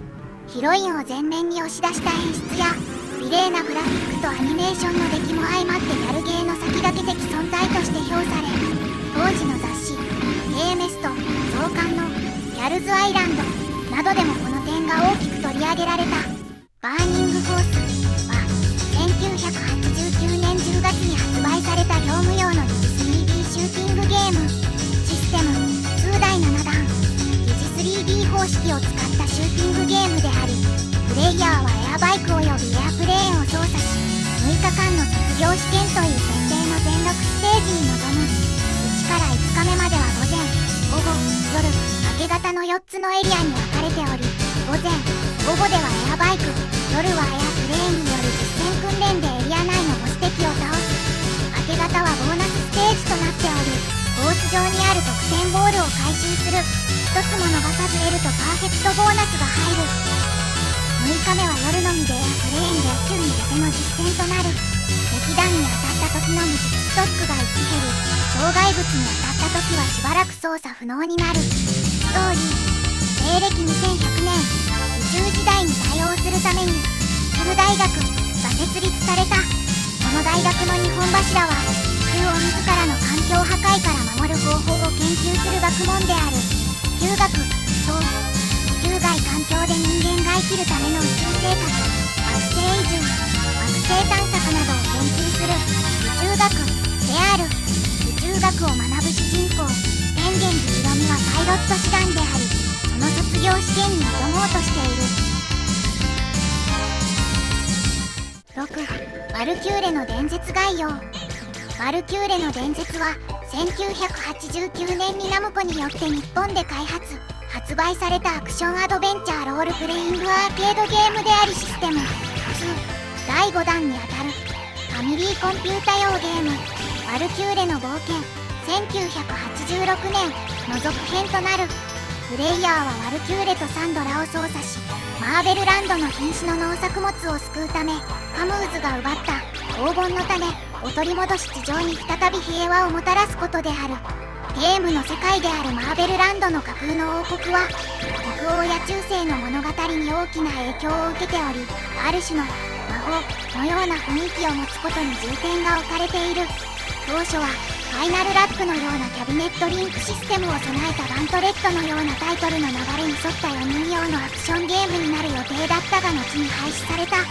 ヒロインを前面に押し出した演出や美麗なグラフィックとアニメーションの出来も相まってギャルゲーの先駆け的存在として評され当時の雑誌ゲーメスト創刊のギャルズアイランドなどでもこの点が大きく取り上げられた。バーニングフォースは1989年10月に発売された業務用の疑似 3D シューティングゲーム。システム2第7弾疑似 3D 方式を使ったシューティングゲームでありプレイヤーはエアバイクおよびエアプレーンを操作し6日間の卒業試験という設定の全6ステージに臨む。1から5日目までは午前午後夜明け方の4つのエリアに分かれており午前午後ではエアバイク夜はエアプレーンによる実戦訓練でエリア内のボス敵を倒す。明け方はボーナスステージとなっておりコース上にある得点ボールを回収する。一つも逃さず得るとパーフェクトボーナスが入る。6日目は夜のみでエアプレーンで宇宙に出ての実戦となる。敵弾に当たった時のみストックが1減り障害物に当たった時はしばらく操作不能になる。ストーリー西暦2100年、宇宙時代に対応するためにツル大学が設立された。この大学の日本柱は地球を自らの環境破壊から守る方法を研究する学問である地球学と、地球外環境で人間が生きるための宇宙生活、惑星移住、惑星探索などを研究する宇宙学である。宇宙学を学ぶ主人公天元寺ひろみはパイロット師団であり、その卒業試験に挑もうとしている。6. ワルキューレの伝説概要。ワルキューレの伝説は1989年にナムコによって日本で発売されたアクションアドベンチャーロールプレイングアーケードゲームであり、システム2第5弾にあたるファミリーコンピュータ用ゲームワルキューレの冒険1986年の続編となる。プレイヤーはワルキューレとサンドラを操作し、マーベルランドの瀕死の農作物を救うためカムーズが奪った黄金の種を取り戻し地上に再び平和をもたらすことである。ゲームの世界であるマーベルランドの架空の王国は北欧や中世の物語に大きな影響を受けており、ある種の魔法のような雰囲気を持つことに重点が置かれている。当初はファイナルラップのようなキャビネットリンクシステムを備えたガントレットのようなタイトルの流れに沿った4人用のアクションゲームになる予定だったが、後に廃止された。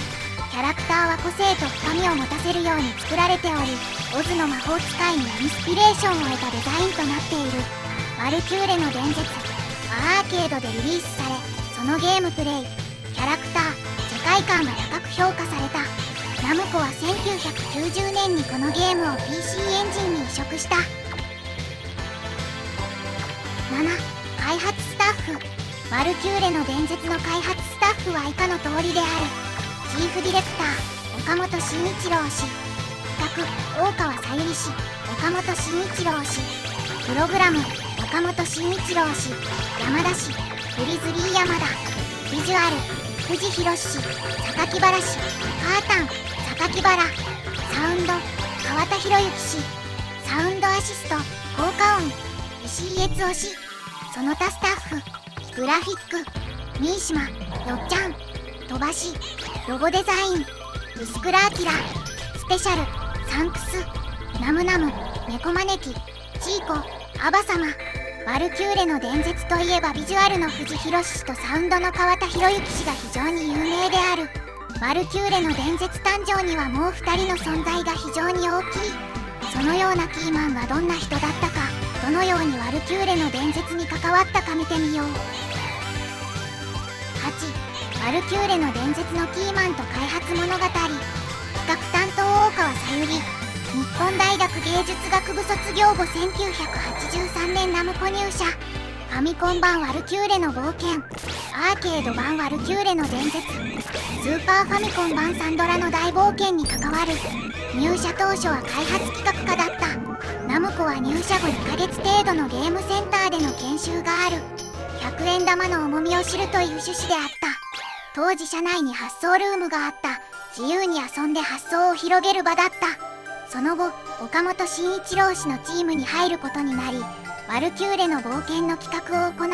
キャラクターは個性と深みを持たせるように作られており、オズの魔法使いにインスピレーションを得たデザインとなっている。ワルキューレの伝説はアーケードでリリースされ、そのゲームプレイ、キャラクター、世界観が高く評価された。ナムコは1990年にこのゲームを PC エンジンに移植した。7. 開発スタッフ。ワルキューレの伝説の開発スタッフは以下の通りである。チーフディレクター岡本慎一郎氏、企画大川さゆり氏、岡本慎一郎氏、プログラム岡本慎一郎氏、山田氏、グリズリー山田、ビジュアル藤弘氏、榊原氏、カータン榊原、サウンド川田博之氏、サウンドアシスト効果音石井悦夫氏、その他スタッフグラフィック新島よっちゃん、飛ばし、ロゴデザイン薄倉明、スペシャルサンクス、ナムナム、猫招き、チーコ、アバ様。ワルキューレの伝説といえばビジュアルの藤弘氏とサウンドの川田博之氏が非常に有名である。ワルキューレの伝説誕生にはもう2人の存在が非常に大きい。そのようなキーマンがどんな人だったか、どのようにワルキューレの伝説に関わったか見てみよう。8. ワルキューレの伝説のキーマンと開発物語。企画担当大川さゆり、日本大学芸術学部卒業後1983年ナムコ入社。ファミコン版ワルキューレの冒険、アーケード版ワルキューレの伝説、スーパーファミコン版サンドラの大冒険に関わる。入社当初は開発企画課だった。ナムコは入社後2ヶ月程度のゲームセンターでの研修がある。100円玉の重みを知るという趣旨であった。当時社内に発想ルームがあった。自由に遊んで発想を広げる場だった。その後岡本慎一郎氏のチームに入ることになり、ワルキューレの冒険の企画を行う。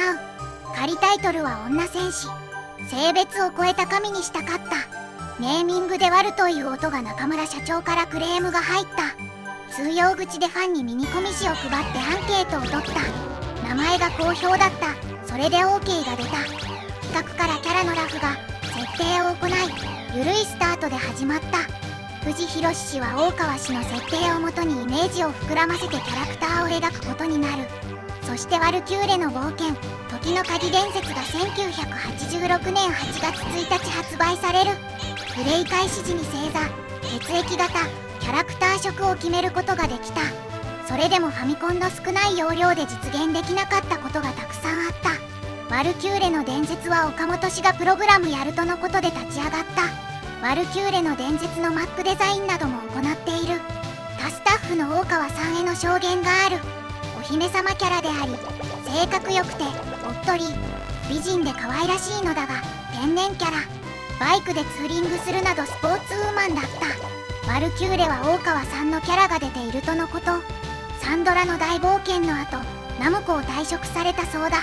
仮タイトルは女戦士、性別を超えた神にしたかった。ネーミングでワルという音が中村社長からクレームが入った。通用口でファンにミニコミ紙を配ってアンケートを取った。名前が好評だった。それで OK が出た。企画からキャラのラフが設定を行い、ゆるいスタートで始まった。藤弘氏は大川氏の設定をもとにイメージを膨らませてキャラクターを描くことになる。そしてワルキューレの冒険、時の鍵伝説が1986年8月1日発売される。プレイ開始時に星座、血液型、キャラクター色を決めることができた。それでもファミコンの少ない容量で実現できなかったことがたくさんあった。ワルキューレの伝説は岡本氏がプログラムやるとのことで立ち上がった。ワルキューレの伝説のマップデザインなども行っている。他スタッフの大川さんへの証言がある。お姫様キャラであり、性格良くておっとり、美人で可愛らしいのだが天然キャラ。バイクでツーリングするなどスポーツウーマンだった。ワルキューレは大川さんのキャラが出ているとのこと。サンドラの大冒険の後、ナムコを退職されたそうだ。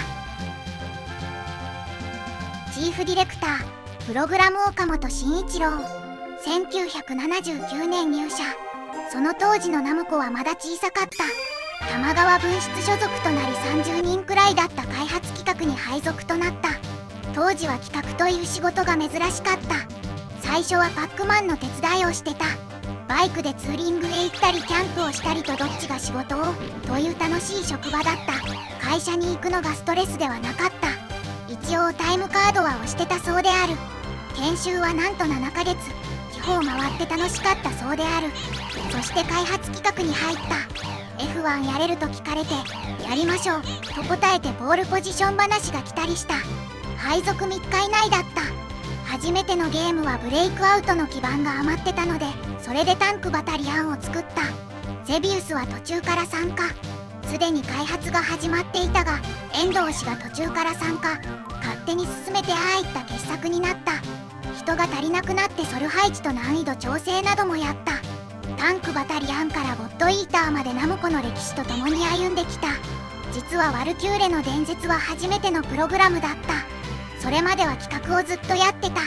チーフディレクタープログラム岡本慎一郎。1979年入社。その当時のナムコはまだ小さかった。玉川分室所属となり30人くらいだった開発企画に配属となった。当時は企画という仕事が珍しかった。最初はパックマンの手伝いをしてた。バイクでツーリングへ行ったりキャンプをしたりとどっちが仕事をという楽しい職場だった。会社に行くのがストレスではなかった。一応タイムカードは押してたそうである。研修はなんと7ヶ月。地方回って楽しかったそうである。そして開発企画に入った。F1 やれると聞かれてやりましょうと答えてポールポジション話が来たりした。配属3日以内だった。初めてのゲームはブレイクアウトの基盤が余ってたので、それでタンクバタリアンを作った。ゼビウスは途中から参加。すでに開発が始まっていたが、遠藤氏が途中から参加。勝手に進めてああいった傑作になった。人が足りなくなってソル配置と難易度調整などもやった。タンクバタリアンからゴッドイーターまでナムコの歴史と共に歩んできた。実はワルキューレの伝説は初めてのプログラムだった。それまでは企画をずっとやってた。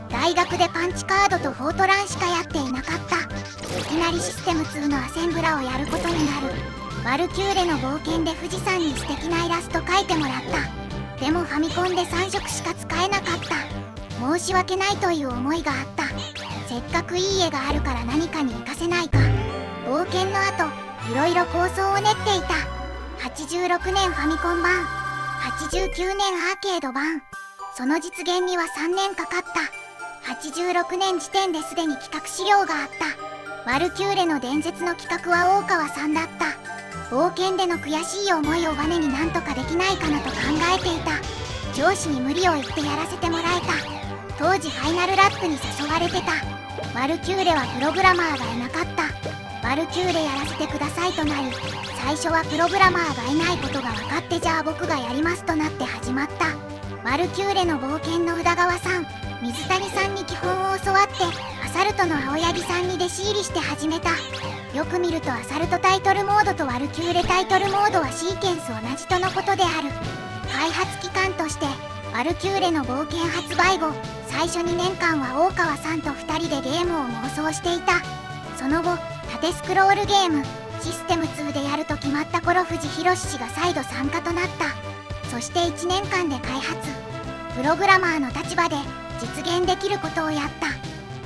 大学でパンチカードとフォートランしかやっていなかった。いきなりシステム2のアセンブラをやることになる。ワルキューレの冒険で富士山に素敵なイラスト描いてもらった。でもファミコンで3色しか使えなかった。申し訳ないという思いがあった。せっかくいい絵があるから何かに活かせないか。冒険の後、いろいろ構想を練っていた。86年ファミコン版、89年アーケード版。その実現には3年かかった。86年時点ですでに企画資料があった。ワルキューレの伝説の企画は大川さんだった。冒険での悔しい思いをバネになんとかできないかなと考えていた。上司に無理を言ってやらせてもらえた。当時ファイナルラップに誘われてた。ワルキューレはプログラマーがいなかった。ワルキューレやらせてくださいとなり、最初はプログラマーがいないことが分かってじゃあ僕がやりますとなって始まった。ワルキューレの冒険の宇田川さん、水谷さんに基本を教わって、アサルトの青柳さんに弟子入りして始めた。よく見るとアサルトタイトルモードとワルキューレタイトルモードはシーケンス同じとのことである。開発期間として、ワルキューレの冒険発売後、最初2年間は大川さんと2人でゲームを妄想していた。その後、縦スクロールゲーム、システム2でやると決まった頃藤弘氏が再度参加となった。そして1年間で開発。プログラマーの立場で実現できることをやった。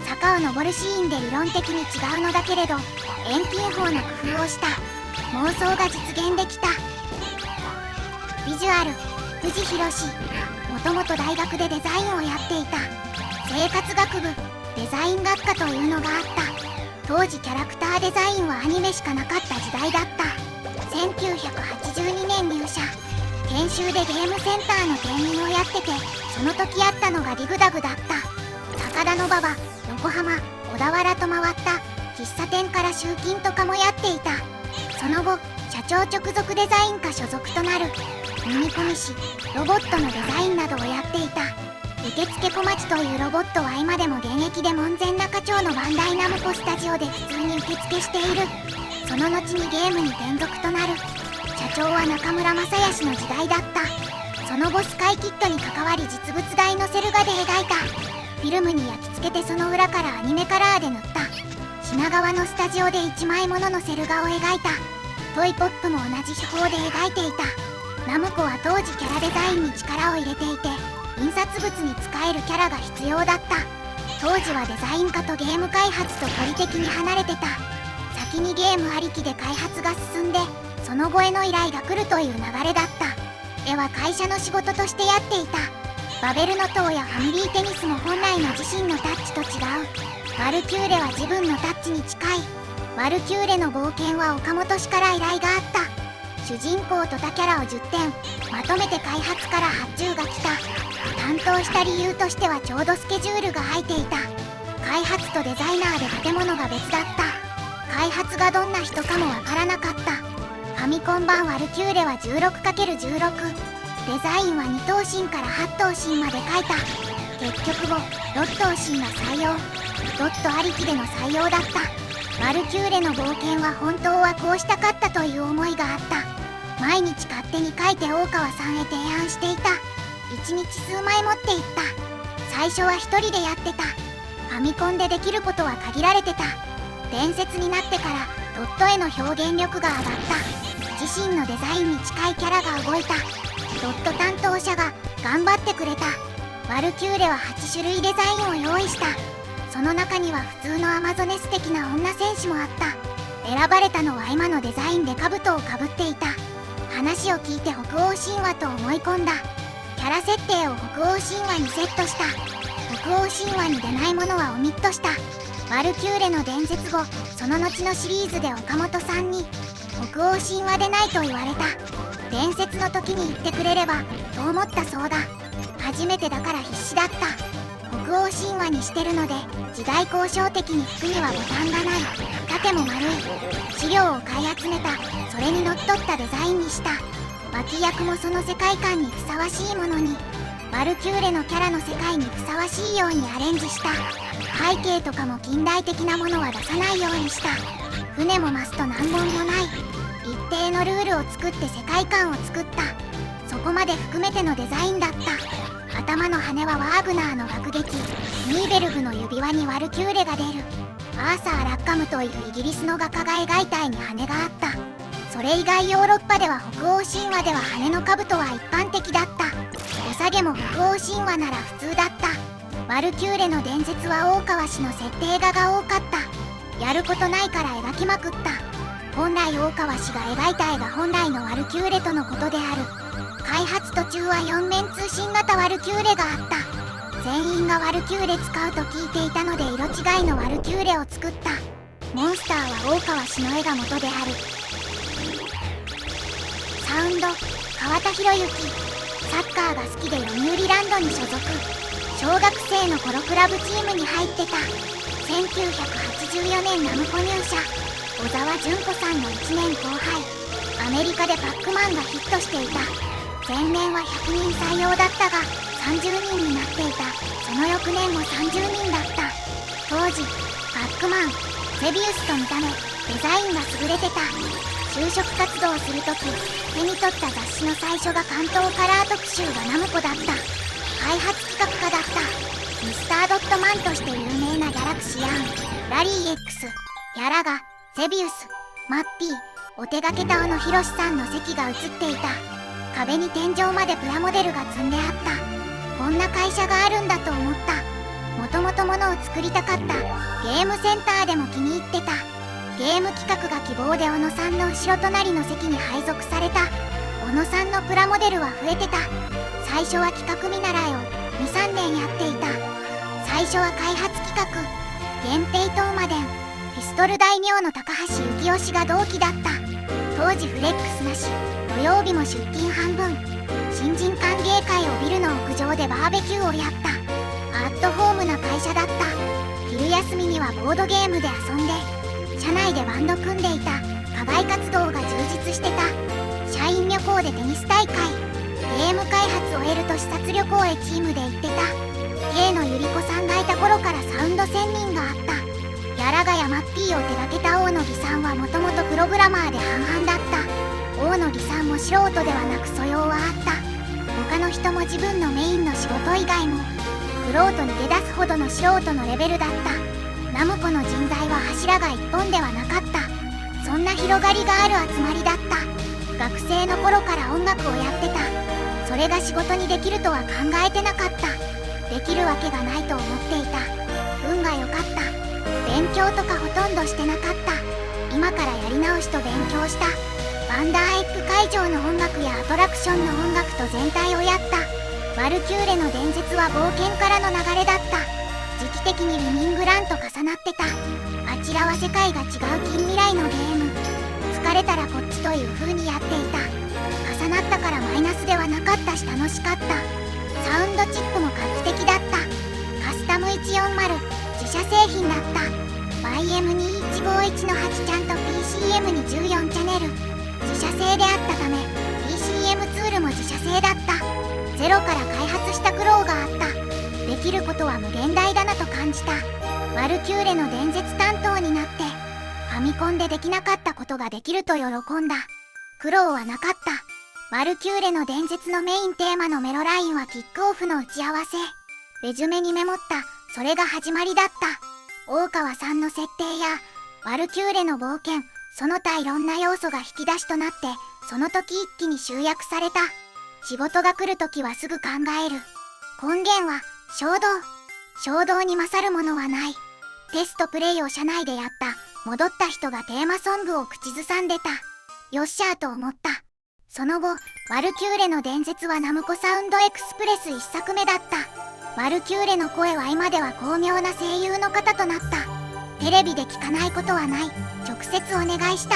坂を登るシーンで理論的に違うのだけれど、遠近法の工夫をした。妄想が実現できた。ビジュアル、藤弘氏。もともと大学でデザインをやっていた。生活学部、デザイン学科というのがあった。当時キャラクターデザインはアニメしかなかった時代だった。1982年入社。研修でゲームセンターの店員をやってて、その時やったのがディグダグだった。高田馬場、横浜、小田原と回った喫茶店から集金とかもやっていた。その後、社長直属デザイン科所属となる。ミニコミ誌、ロボットのデザインなどをやっていた。受付小町というロボットは今でも現役で門前仲町のバンダイナムコスタジオで普通に受付している。その後にゲームに転属となる。社長は中村正義の時代だった。その後スカイキットに関わり実物大のセル画で描いた。フィルムに焼き付けてその裏からアニメカラーで塗った。品川のスタジオで1枚もののセル画を描いた。トイポップも同じ手法で描いていた。ナムコは当時キャラデザインに力を入れていて、印刷物に使えるキャラが必要だった。当時はデザイン科とゲーム開発と距離的に離れてた。先にゲームありきで開発が進んで、その後絵の依頼が来るという流れだった。絵は会社の仕事としてやっていた。バベルノ島やファミリーテニスも本来の自身のタッチと違う。ワルキューレは自分のタッチに近い。ワルキューレの冒険は岡本氏から依頼があった。主人公と他キャラを10点、まとめて開発から発注が来た。担当した理由としてはちょうどスケジュールが空いていた。開発とデザイナーで建物が別だった。開発がどんな人かもわからなかった。ファミコン版ワルキューレは 16×16。デザインは2頭身から8頭身まで描いた。結局後、6頭身の採用。ドットありきでの採用だった。ワルキューレの冒険は本当はこうしたかったという思いがあった。毎日勝手に描いて大川さんへ提案していた。1日数枚持っていった。最初は一人でやってた。ファミコンでできることは限られてた。伝説になってからドット絵の表現力が上がった。自身のデザインに近いキャラが動いた。ドット担当者が頑張ってくれた。ワルキューレは8種類デザインを用意した。その中には普通のアマゾネス的な女戦士もあった。選ばれたのは今のデザインで兜をかぶっていた。話を聞いて北欧神話と思い込んだ。キャラ設定を北欧神話にセットした。北欧神話に出ないものはオミットした。ワルキューレの伝説後、その後のシリーズで岡本さんに北欧神話でないと言われた。伝説の時に言ってくれればと思ったそうだ。初めてだから必死だった。北欧神話にしてるので時代交渉的に服にはボタンがない。縦も丸い。資料を買い集めた。それにのっとったデザインにした。脇役もその世界観にふさわしいものに、ワルキューレのキャラの世界にふさわしいようにアレンジした。背景とかも近代的なものは出さないようにした。船もマスト何本もない。一定のルールを作って世界観を作った。そこまで含めてのデザインだった。頭の羽はワーグナーの爆撃、ニーベルグの指輪にワルキューレが出る。アーサー・ラッカムというイギリスの画家が描いた絵に羽があった。それ以外ヨーロッパでは北欧神話では羽の兜は一般的だった。お下げも北欧神話なら普通だった。ワルキューレの伝説は大川氏の設定画が多かった。やることないから描きまくった。本来大川氏が描いた絵が本来のワルキューレとのことである。開発途中は4面通信型ワルキューレがあった。全員がワルキューレ使うと聞いていたので色違いのワルキューレを作った。モンスターは大川氏の絵が元である。サウンド、川田博之。サッカーが好きで読売ランドに所属。小学生の頃クラブチームに入ってた。1984年ナムコ入社。小沢純子さんの1年後輩。アメリカでパックマンがヒットしていた。前年は100人採用だったが30人になっていた。その翌年も30人だった。当時パックマン、ゼビウスと見た目、デザインが優れてた。就職活動をするとき手に取った雑誌の最初が関東カラー特集がナムコだった。開発企画家だった。ミスタードットマンとして有名なギャラクシアン、ラリー X、ギャラガ、ゼビウス、マッピー、お手掛けた小野博さんの席が写っていた。壁に天井までプラモデルが積んであった。こんな会社があるんだと思った。もともとものを作りたかった。ゲームセンターでも気に入ってた。ゲーム企画が希望で小野さんの後ろ隣の席に配属された。小野さんのプラモデルは増えてた。最初は企画見習いを 2,3 年やっていた。最初は開発企画、源平東馬伝、ピストル大名の高橋幸雄氏が同期だった。当時フレックスなし、土曜日も出勤半分。新人歓迎会をビルの屋上でバーベキューをやった。アットホームな会社だった。昼休みにはボードゲームで遊んで、社内でバンド組んでいた。課外活動が充実してた。社員旅行でテニス大会、ゲーム開発を得ると視察旅行へチームで行ってた。K のゆり子さんがいた頃からサウンド専任があった。ギャラガやマッピーを手掛けた大野木さんはもともとプログラマーで半々だった。大野木さんも素人ではなく素養はあった。他の人も自分のメインの仕事以外もクロートに出だすほどの素人のレベルだった。ナムコの人材は柱が一本ではなかった。そんな広がりがある集まりだった。学生の頃から音楽をやってた。それが仕事にできるとは考えてなかった。できるわけがないと思っていた。運が良かった。勉強とかほとんどしてなかった。今からやり直しと勉強した。ワンダーエッグ会場の音楽やアトラクションの音楽と全体をやった。ワルキューレの伝説は冒険からの流れだった。時期的にルミングランと重なってた。あちらは世界が違う近未来のゲーム。疲れたらこっちという風にやっていた。重なったからマイナスではなかったし楽しかった。サウンドチップも画期的だった。カスタム140、自社製品だった。YM2151 の8ちゃんと PCM に14チャンネル。自社製であったため PCM ツールも自社製だった。ゼロから開発した苦労があった。できることは無限大だなと感じた。ワルキューレの伝説担当になってファミコンでできなかったことができると喜んだ。苦労はなかった。ワルキューレの伝説のメインテーマのメロラインはキックオフの打ち合わせ。レジュメにメモった、それが始まりだった。大川さんの設定や、ワルキューレの冒険、その他いろんな要素が引き出しとなって、その時一気に集約された。仕事が来るときはすぐ考える。根源は、衝動。衝動に勝るものはない。テストプレイを社内でやった。戻った人がテーマソングを口ずさんでた。よっしゃーと思った。その後、ワルキューレの伝説はナムコサウンドエクスプレス1作目だった。ワルキューレの声は今では巧妙な声優の方となった。テレビで聞かないことはない。直接お願いした。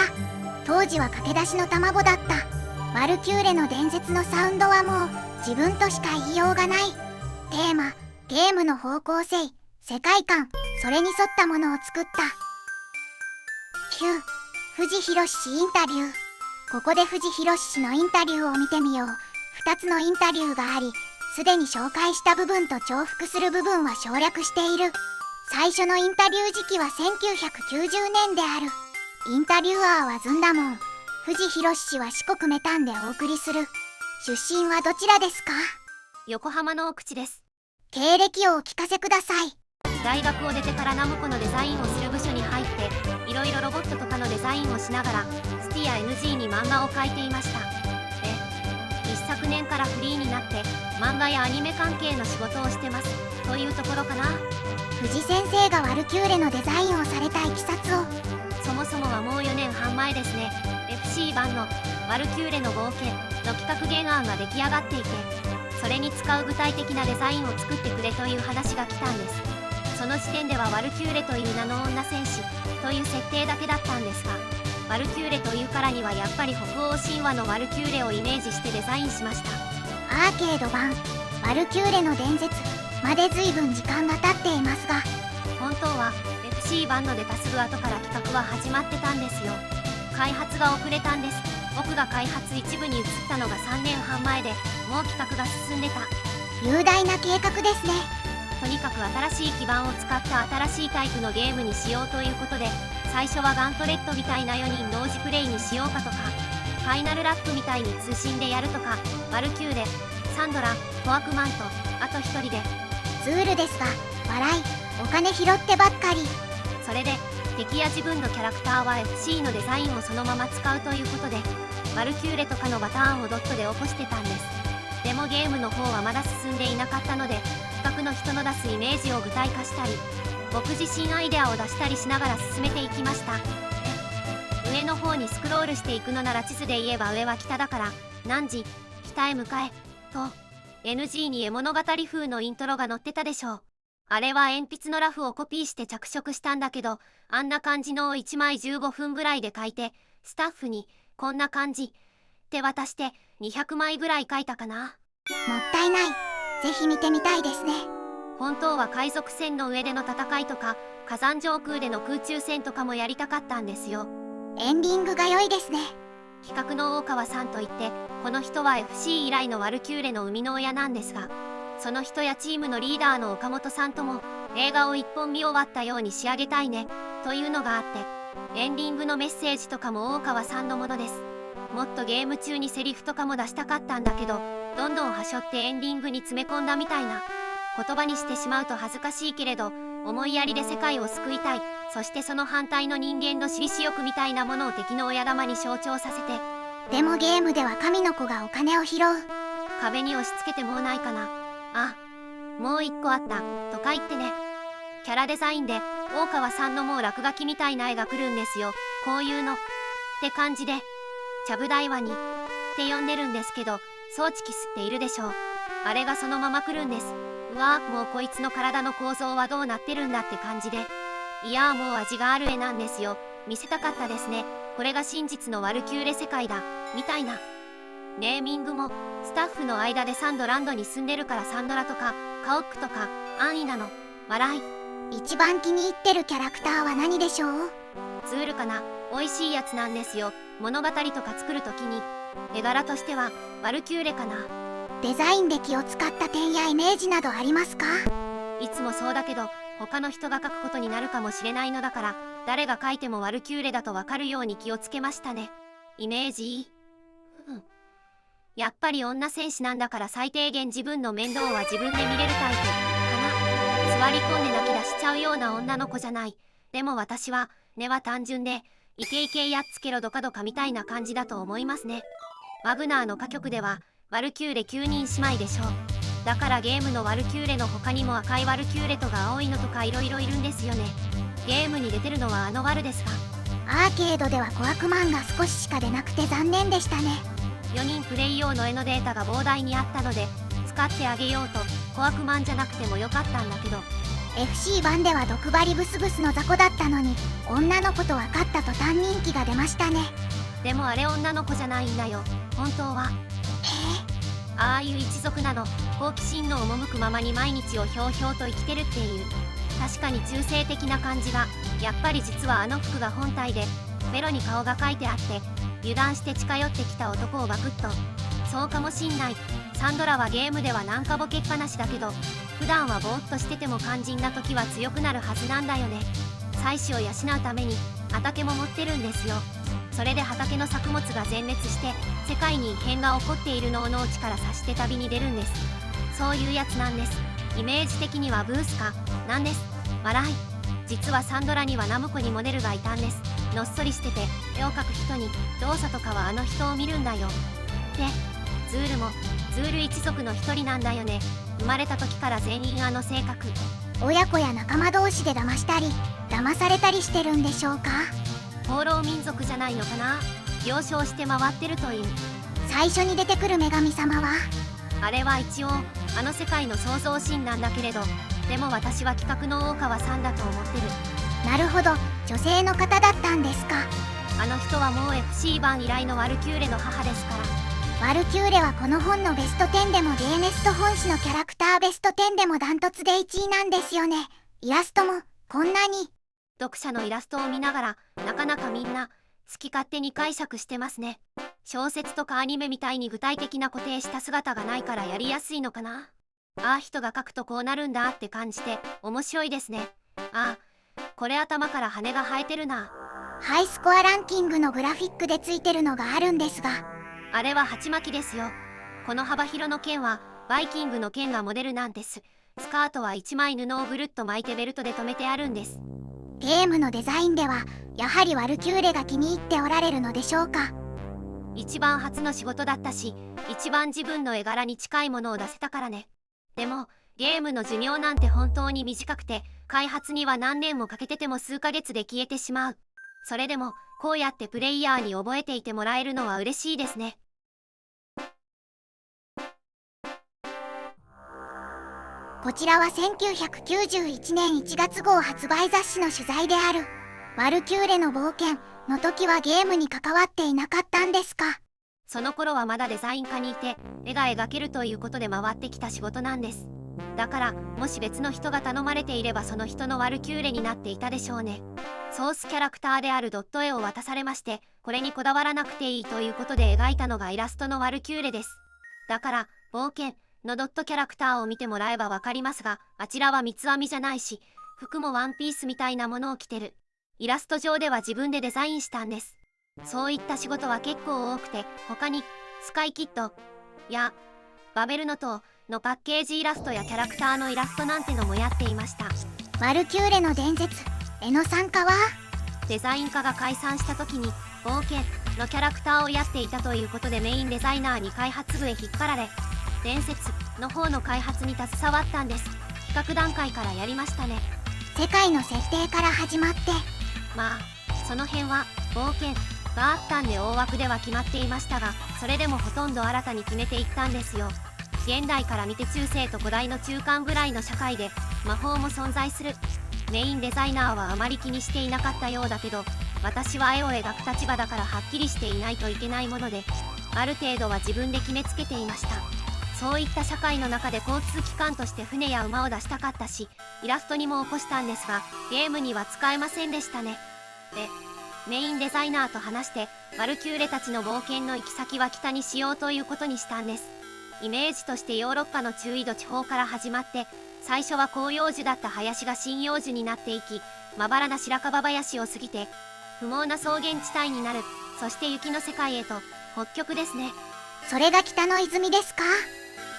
当時は駆け出しの卵だった。ワルキューレの伝説のサウンドはもう自分としか言いようがない。テーマ、ゲームの方向性、世界観、それに沿ったものを作った。9. 藤博氏インタビュー。ここで藤博氏のインタビューを見てみよう。2つのインタビューがあり、すでに紹介した部分と重複する部分は省略している。最初のインタビュー時期は1990年である。インタビュアーはずんだもん。藤博氏は四国メタンでお送りする。出身はどちらですか？横浜の奥地です。経歴をお聞かせください。大学を出てからナムコのデザインをする部署に入って、いろいろロボットとかのデザインをしながら、スティや NG に漫画を描いていました。一昨年からフリーになって、漫画やアニメ関係の仕事をしてます。というところかな。藤先生がワルキューレのデザインをされたいきさつを。そもそもはもう4年半前ですね。FC 版のワルキューレの冒険の企画原案が出来上がっていて、それに使う具体的なデザインを作ってくれという話が来たんです。その時点ではワルキューレという名の女戦士という設定だけだったんですが、ワルキューレというからにはやっぱり北欧神話のワルキューレをイメージしてデザインしました。アーケード版ワルキューレの伝説まで随分時間が経っていますが、本当は FC 版の出たすぐ後から企画は始まってたんですよ。開発が遅れたんです。僕が開発一部に移ったのが3年半前で、もう企画が進んでた。雄大な計画ですね。とにかく新しい基盤を使った新しいタイプのゲームにしようということで、最初はガントレットみたいな4人同時プレイにしようかとか、ファイナルラップみたいに通信でやるとか、ワルキューレ、サンドラ、コアクマンと、あと1人で。ツールですが、笑い、お金拾ってばっかり。それで、敵や自分のキャラクターは FC のデザインをそのまま使うということで、ワルキューレとかのパターンをドットで起こしてたんです。でもゲームの方はまだ進んでいなかったので、企画の人の出すイメージを具体化したり、僕自身アイデアを出したりしながら進めていきました。上の方にスクロールしていくのなら地図で言えば上は北だから、汝、北へ向かえ、と、NG に絵物語風のイントロが載ってたでしょう。あれは鉛筆のラフをコピーして着色したんだけど、あんな感じのを1枚15分ぐらいで書いて、スタッフに、こんな感じ、って渡して、200枚ぐらい書いたかな。もったいない。ぜひ見てみたいですね。本当は海賊船の上での戦いとか、火山上空での空中戦とかもやりたかったんですよ。エンディングが良いですね。企画の大川さんといって、この人は FC 以来のワルキューレの生みの親なんですが、その人やチームのリーダーの岡本さんとも映画を一本見終わったように仕上げたいねというのがあって、エンディングのメッセージとかも大川さんのものです。もっとゲーム中にセリフとかも出したかったんだけど、どんどんはしょってエンディングに詰め込んだみたいな。言葉にしてしまうと恥ずかしいけれど、思いやりで世界を救いたい、そしてその反対の人間の私利私欲みたいなものを敵の親玉に象徴させて。でもゲームでは神の子がお金を拾う。壁に押し付けてもうないかな。あ、もう一個あったとか言ってね。キャラデザインで大川さんのもう落書きみたいな絵が来るんですよ。こういうのって感じで、ちゃぶ台ワニって呼んでるんですけど、ソーチキスっているでしょう。あれがそのまま来るんです。うわー、もうこいつの体の構造はどうなってるんだって感じで、いやーもう味がある絵なんですよ。見せたかったですね。これが真実のワルキューレ世界だみたいな。ネーミングもスタッフの間でサンドランドに住んでるからサンドラとかカオックとか安易なの。笑い。一番気に入ってるキャラクターは何でしょう？ツールかな。美味しいやつなんですよ。物語とか作るときに。絵柄としてはワルキューレかな。デザインで気を使った点やイメージなどありますか？いつもそうだけど、他の人が描くことになるかもしれないのだから、誰が描いてもワルキューレだとわかるように気をつけましたね。イメージいい？やっぱり女戦士なんだから最低限自分の面倒は自分で見れるタイプかな。座り込んで泣き出しちゃうような女の子じゃない。でも私は根は単純でイケイケやっつけろドカドカみたいな感じだと思いますね。ワグナーの歌曲ではワルキューレ9人姉妹でしょう。だからゲームのワルキューレの他にも赤いワルキューレとか青いのとかいろいろいるんですよね。ゲームに出てるのはあのワルですが、アーケードでは小悪魔が少ししか出なくて残念でしたね。4人プレイ用の絵のデータが膨大にあったので使ってあげようと小悪魔じゃなくてもよかったんだけど、 FC 版では毒針ブスブスの雑魚だったのに女の子と分かった途端人気が出ましたね。でもあれ女の子じゃないんだよ本当は。ああいう一族なの、好奇心の赴くままに毎日をひょうひょうと生きてるっていう、確かに中性的な感じが、やっぱり実はあの服が本体でベロに顔が描いてあって油断して近寄ってきた男をバクッと。そうかもしんない。サンドラはゲームではなんかボケっぱなしだけど普段はぼーっとしてても肝心な時は強くなるはずなんだよね。妻子を養うために畑も持ってるんですよ。それで畑の作物が全滅して世界に異変が起こっているのを農地から察して旅に出るんです。そういうやつなんです。イメージ的にはブースかなんです。笑い。実はサンドラにはナムコにモデルがいたんです。のっそりしてて絵を描く人に動作とかはあの人を見るんだよ。でズールもズール一族の一人なんだよね。生まれた時から全員あの性格。親子や仲間同士で騙したり騙されたりしてるんでしょうか。放浪民族じゃないのかな。行商して回ってるという。最初に出てくる女神様はあれは一応あの世界の創造神なんだけれど、でも私は企画の大川さんだと思ってる。なるほど、女性の方だったんですか。あの人はもう FC 版以来のワルキューレの母ですから。ワルキューレはこの本のベスト10でもゲーネスト本誌のキャラクターベスト10でもダントツで1位なんですよね。イラストもこんなに。読者のイラストを見ながらなかなかみんな好き勝手に解釈してますね。小説とかアニメみたいに具体的な固定した姿がないからやりやすいのかな。ああ人が描くとこうなるんだって感じて面白いですね。ああこれ頭から羽が生えてるな。ハイスコアランキングのグラフィックでついてるのがあるんですが、あれは鉢巻きですよ。この幅広の剣はバイキングの剣がモデルなんです。スカートは1枚布をぐるっと巻いてベルトで留めてあるんです。ゲームのデザインではやはりワルキューレが気に入っておられるのでしょうか。一番初の仕事だったし一番自分の絵柄に近いものを出せたからね。でもゲームの寿命なんて本当に短くて開発には何年もかけてても数ヶ月で消えてしまう。それでもこうやってプレイヤーに覚えていてもらえるのは嬉しいですね。こちらは1991年1月号発売雑誌の取材であるワルキューレの冒険の時はゲームに関わっていなかったんですか。その頃はまだデザイン科にいて絵が描けるということで回ってきた仕事なんです。だからもし別の人が頼まれていればその人のワルキューレになっていたでしょうね。ソースキャラクターであるドット絵を渡されまして、これにこだわらなくていいということで描いたのがイラストのワルキューレです。だから冒険のドットキャラクターを見てもらえばわかりますが、あちらは三つ編みじゃないし服もワンピースみたいなものを着てる。イラスト上では自分でデザインしたんです。そういった仕事は結構多くて、他にスカイキッドやバベルノ島のパッケージイラストやキャラクターのイラストなんてのもやっていました。ワルキューレの伝説絵の参加はデザイン科が解散した時に冒険のキャラクターをやっていたということでメインデザイナーに開発部へ引っ張られ、伝説の方の開発に携わったんです。企画段階からやりましたね。世界の設定から始まって、まあその辺は冒険があったんで大枠では決まっていましたが、それでもほとんど新たに決めていったんですよ。現代から見て中世と古代の中間ぐらいの社会で魔法も存在する。メインデザイナーはあまり気にしていなかったようだけど、私は絵を描く立場だからはっきりしていないといけないもので、ある程度は自分で決めつけていました。そういった社会の中で交通機関として船や馬を出したかったし、イラストにも起こしたんですがゲームには使えませんでしたね。でメインデザイナーと話してワルキューレたちの冒険の行き先は北にしようということにしたんです。イメージとしてヨーロッパの中緯度地方から始まって、最初は広葉樹だった林が針葉樹になっていき、まばらな白樺林を過ぎて不毛な草原地帯になる。そして雪の世界へと北極ですね。それが北の泉ですか？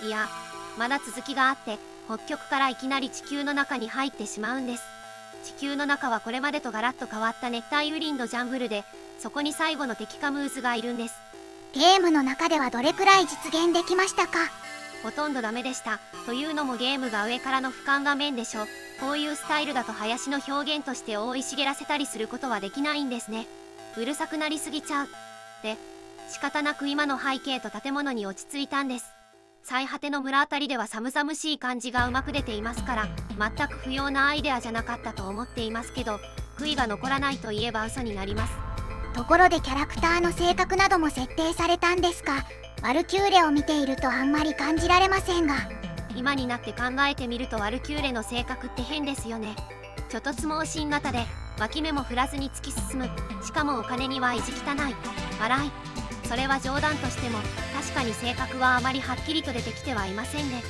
いや、まだ続きがあって、北極からいきなり地球の中に入ってしまうんです。地球の中はこれまでとガラッと変わった熱帯雨林のジャングルで、そこに最後の敵カムーズがいるんです。ゲームの中ではどれくらい実現できましたか？ほとんどダメでした。というのもゲームが上からの俯瞰画面でしょ。こういうスタイルだと林の表現として覆い茂らせたりすることはできないんですね。うるさくなりすぎちゃう。で、仕方なく今の背景と建物に落ち着いたんです。最果ての村あたりでは寒々しい感じがうまく出ていますから、全く不要なアイデアじゃなかったと思っていますけど、悔いが残らないといえば嘘になります。ところでキャラクターの性格なども設定されたんですが、ワルキューレを見ているとあんまり感じられませんが、今になって考えてみるとワルキューレの性格って変ですよね。ちょっとつ盲信型で脇目も振らずに突き進む。しかもお金には意地汚い笑い。それは冗談としても確かに性格はあまりはっきりと出てきてはいませんね。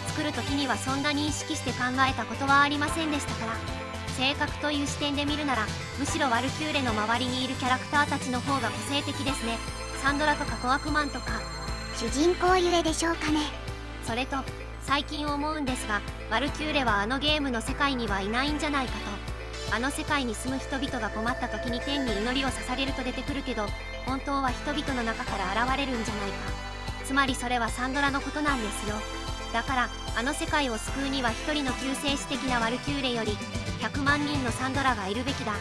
作る時にはそんなに意識して考えたことはありませんでしたから。性格という視点で見るなら、むしろワルキューレの周りにいるキャラクターたちの方が個性的ですね。サンドラとかコアクマンとか。主人公ゆれでしょうかね。それと最近思うんですが、ワルキューレはあのゲームの世界にはいないんじゃないかと。あの世界に住む人々が困った時に天に祈りを捧げると出てくるけど、本当は人々の中から現れるんじゃないか。つまりそれはサンドラのことなんですよ。だからあの世界を救うには一人の救世主的なワルキューレより100万人のサンドラがいるべきだ。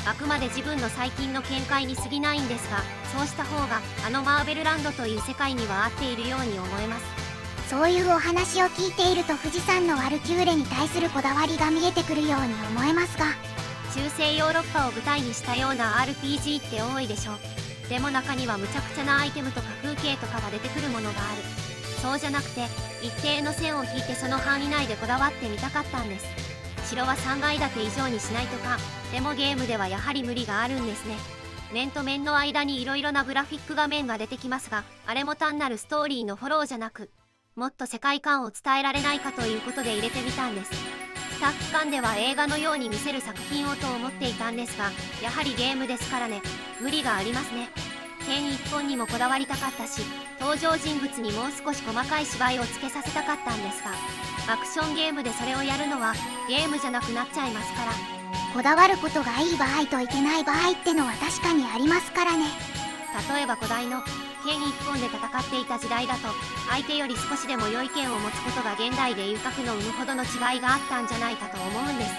あくまで自分の最近の見解に過ぎないんですが、そうした方があのマーベルランドという世界には合っているように思えます。そういうお話を聞いていると富士山のワルキューレに対するこだわりが見えてくるように思えますが、中世ヨーロッパを舞台にしたような RPG って多いでしょ。でも中には無茶苦茶なアイテムとか風景とかが出てくるものがある。そうじゃなくて一定の線を引いてその範囲内でこだわってみたかったんです。城は3階建て以上にしないとか。でもゲームではやはり無理があるんですね。面と面の間にいろいろなグラフィック画面が出てきますが、あれも単なるストーリーのフォローじゃなく、もっと世界観を伝えられないかということで入れてみたんです。スタッフ間では映画のように見せる作品をと思っていたんですが、やはりゲームですからね、無理がありますね。剣一本にもこだわりたかったし、登場人物にもう少し細かい芝居をつけさせたかったんですが、アクションゲームでそれをやるのはゲームじゃなくなっちゃいますから。こだわることがいい場合といけない場合ってのは確かにありますからね。例えば古代の剣一本で戦っていた時代だと、相手より少しでも良い剣を持つことが現代で遊郭の生むほどの違いがあったんじゃないかと思うんです。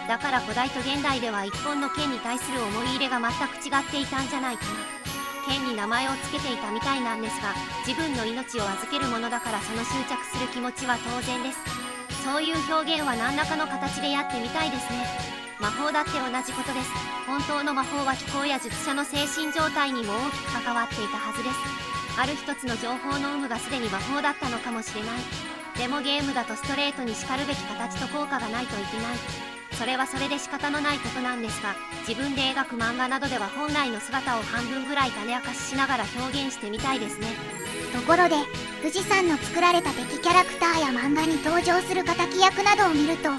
だから古代と現代では一本の剣に対する思い入れが全く違っていたんじゃないかな。剣に名前を付けていたみたいなんですが、自分の命を預けるものだからその執着する気持ちは当然です。そういう表現は何らかの形でやってみたいですね。魔法だって同じことです。本当の魔法は気候や術者の精神状態にも大きく関わっていたはずです。ある一つの情報の有無がすでに魔法だったのかもしれない。でもゲームだとストレートにしかるべき形と効果がないといけない。それはそれで仕方のないことなんですが、自分で描く漫画などでは本来の姿を半分ぐらい種明かししながら表現してみたいですね。ところで富士山の作られた敵キャラクターや漫画に登場する敵役などを見ると、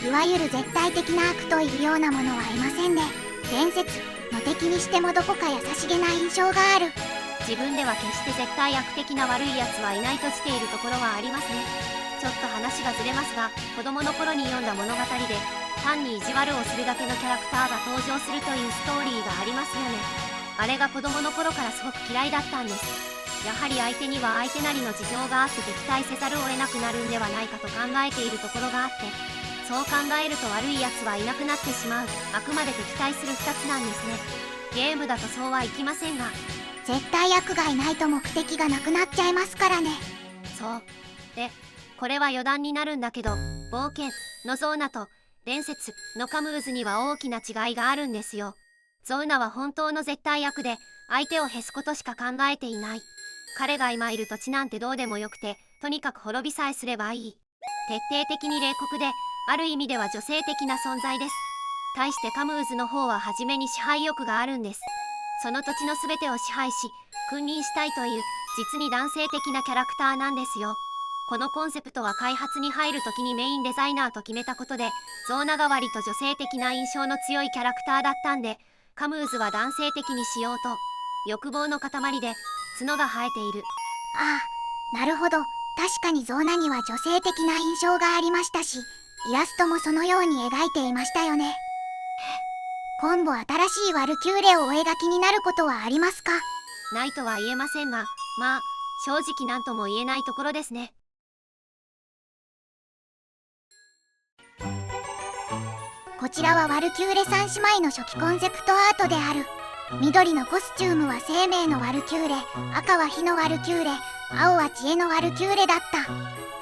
いわゆる絶対的な悪というようなものはいませんね。伝説の敵にしてもどこか優しげな印象がある。自分では決して絶対悪的な悪いやつはいないとしているところはありますね。ちょっと話がずれますが、子供の頃に読んだ物語で単に意地悪をするだけのキャラクターが登場するというストーリーがありますよね。あれが子供の頃からすごく嫌いだったんです。やはり相手には相手なりの事情があって敵対せざるを得なくなるんではないかと考えているところがあって、そう考えると悪いやつはいなくなってしまう。あくまで敵対する2つなんですね。ゲームだとそうはいきませんが、絶対悪がいないと目的がなくなっちゃいますからね。そうで、これは余談になるんだけど、冒険のゾーナと伝説のカムーズには大きな違いがあるんですよ。ゾーナは本当の絶対悪で、相手をへすことしか考えていない。彼が今いる土地なんてどうでもよくて、とにかく滅びさえすればいい。徹底的に冷酷で、ある意味では女性的な存在です。対してカムーズの方は初めに支配欲があるんです。その土地の全てを支配し君臨したいという実に男性的なキャラクターなんですよ。このコンセプトは開発に入る時にメインデザイナーと決めたことで、ゾーナ代わりと女性的な印象の強いキャラクターだったんで、カムーズは男性的にしようと。欲望の塊で角が生えている。ああ、なるほど。確かにゾーナには女性的な印象がありましたし、イラストもそのように描いていましたよね。今後新しいワルキューレをお描きになることはありますか？ないとは言えませんが、まあ正直何とも言えないところですね。こちらはワルキューレ三姉妹の初期コンセプトアートである。緑のコスチュームは生命のワルキューレ、赤は火のワルキューレ、青は知恵のワルキューレだった。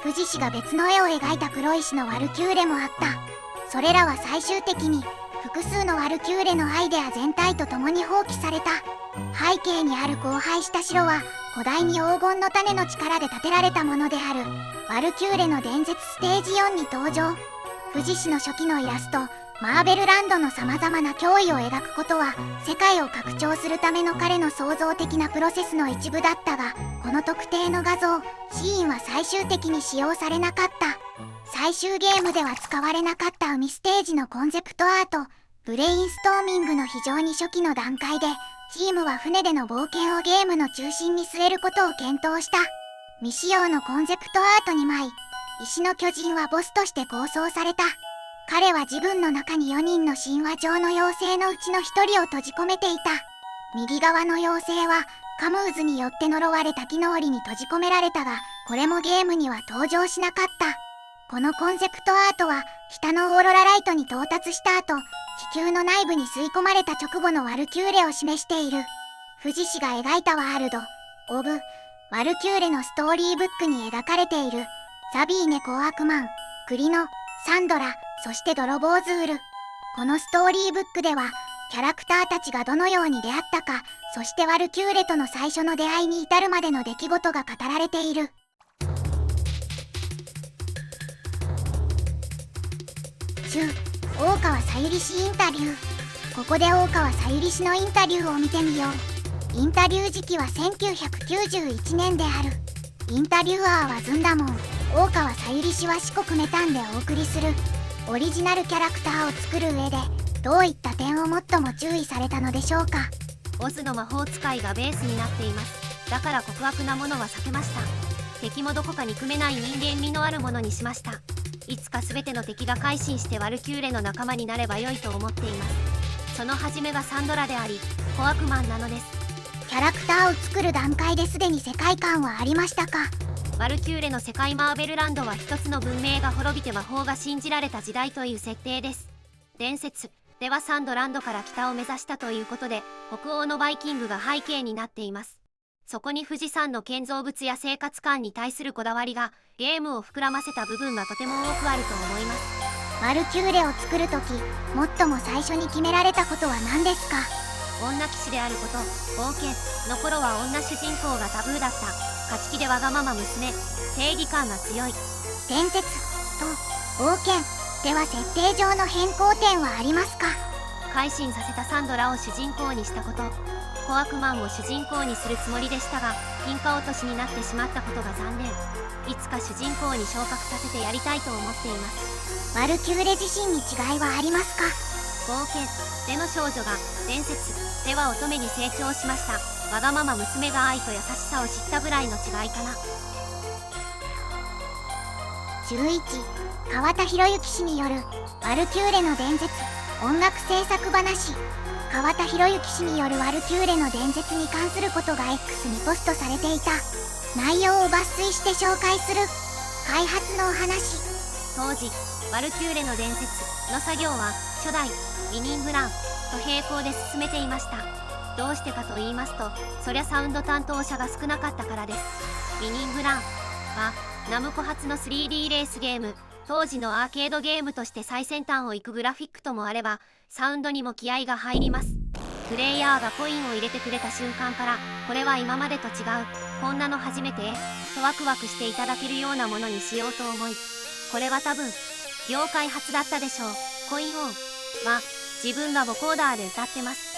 富士氏が別の絵を描いた黒石のワルキューレもあった。それらは最終的に複数のワルキューレのアイデア全体と共に放棄された。背景にある荒廃した城は古代に黄金の種の力で建てられたものである。ワルキューレの伝説ステージ4に登場。富士氏の初期のイラスト、マーベルランドのさまざまな脅威を描くことは世界を拡張するための彼の創造的なプロセスの一部だったが、この特定の画像シーンは最終的に使用されなかった。最終ゲームでは使われなかった海ステージのコンセプトアート、ブレインストーミングの非常に初期の段階で、チームは船での冒険をゲームの中心に据えることを検討した。未使用のコンセプトアート2枚、石の巨人はボスとして構想された。彼は自分の中に4人の神話上の妖精のうちの1人を閉じ込めていた。右側の妖精はカムーズによって呪われた木の檻に閉じ込められたが、これもゲームには登場しなかった。このコンセプトアートは北のオーロラライトに到達した後、地球の内部に吸い込まれた直後のワルキューレを示している。富士氏が描いたワールド・オブ・ワルキューレのストーリーブックに描かれているサビーネ小悪魔、クリノ、サンドラ、そして泥棒ズール。このストーリーブックではキャラクターたちがどのように出会ったか、そしてワルキューレとの最初の出会いに至るまでの出来事が語られている。大川さゆり氏インタビュー。ここで大川さゆり氏のインタビューを見てみよう。インタビュー時期は1991年である。インタビュアーはずんだもん。大川さゆり氏は四国メタンでお送りする。オリジナルキャラクターを作る上でどういった点を最も注意されたのでしょうか。オズの魔法使いがベースになっています。だから極悪なものは避けました。敵もどこか憎めない人間味のあるものにしました。いつか全ての敵が改心してワルキューレの仲間になれば良いと思っています。その始めがサンドラであり小悪魔なのです。キャラクターを作る段階ですでに世界観はありましたか？ワルキューレの世界マーベルランドは一つの文明が滅びて魔法が信じられた時代という設定です。伝説ではサンドランドから北を目指したということで、北欧のバイキングが背景になっています。そこに富士山の建造物や生活感に対するこだわりがゲームを膨らませた部分がとても多くあると思います。ワルキューレを作るとき、最も最初に決められたことは何ですか？女騎士であること、冒険の頃は女主人公がタブーだった。勝ち気でわがまま娘、正義感が強い。伝説と冒険では設定上の変更点はありますか？改心させたサンドラを主人公にしたこと。小悪魔を主人公にするつもりでしたが、金貨落としになってしまったことが残念。いつか主人公に昇格させてやりたいと思っています。ワルキューレ自身に違いはありますか？冒険での少女が伝説では乙女に成長しました。わがまま娘が愛と優しさを知ったぐらいの違いかな。11川田博之氏によるワルキューレの伝説音楽制作話。川田博之氏によるワルキューレの伝説に関することが X にポストされていた。内容を抜粋して紹介する。開発のお話。当時ワルキューレの伝説の作業は初代ウィニングランと並行で進めていました。どうしてかと言いますと、そりゃサウンド担当者が少なかったからです。ウィニングランはナムコ発の 3D レースゲーム。当時のアーケードゲームとして最先端を行くグラフィックともあれば、サウンドにも気合が入ります。プレイヤーがコインを入れてくれた瞬間から、これは今までと違う、こんなの初めてとワクワクしていただけるようなものにしようと思い、これは多分業界初だったでしょう。コインオンは自分がボコーダーで歌ってます。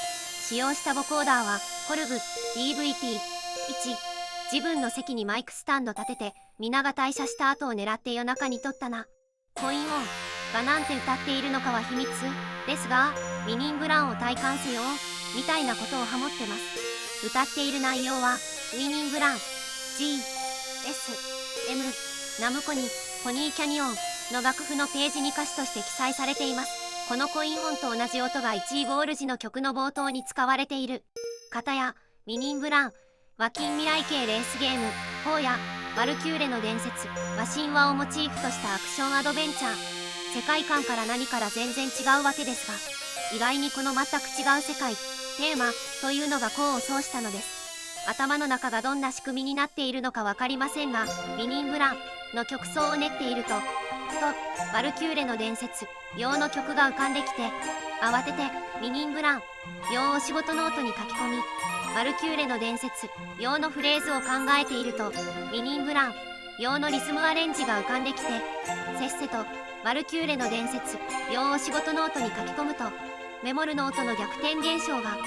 使用したボコーダーはコルグ DVT-1。自分の席にマイクスタンド立てて皆が退社した後を狙って夜中に撮ったな。コインオンがなんて歌っているのかは秘密ですが、ウィニングランを体感せよみたいなことをハモってます。歌っている内容はウィニングラン GSM ナムコにポニーキャニオンの楽譜のページに歌詞として記載されています。このコイン音と同じ音が1位ゴール時の曲の冒頭に使われている。片やミニンブランは近未来系レースゲーム4やバルキューレの伝説は神話をモチーフとしたアクションアドベンチャー。世界観から何から全然違うわけですが、意外にこの全く違う世界テーマというのが功を奏したのです。頭の中がどんな仕組みになっているのか分かりませんが、ミニンブランの曲奏を練っているとバルキューレの伝説用の曲が浮かんできて、慌ててミニンブラン用を仕事ノートに書き込み、バルキューレの伝説用のフレーズを考えているとミニンブラン用のリズムアレンジが浮かんできて、せっせとバルキューレの伝説用を仕事ノートに書き込むとメモるノートの逆転現象が。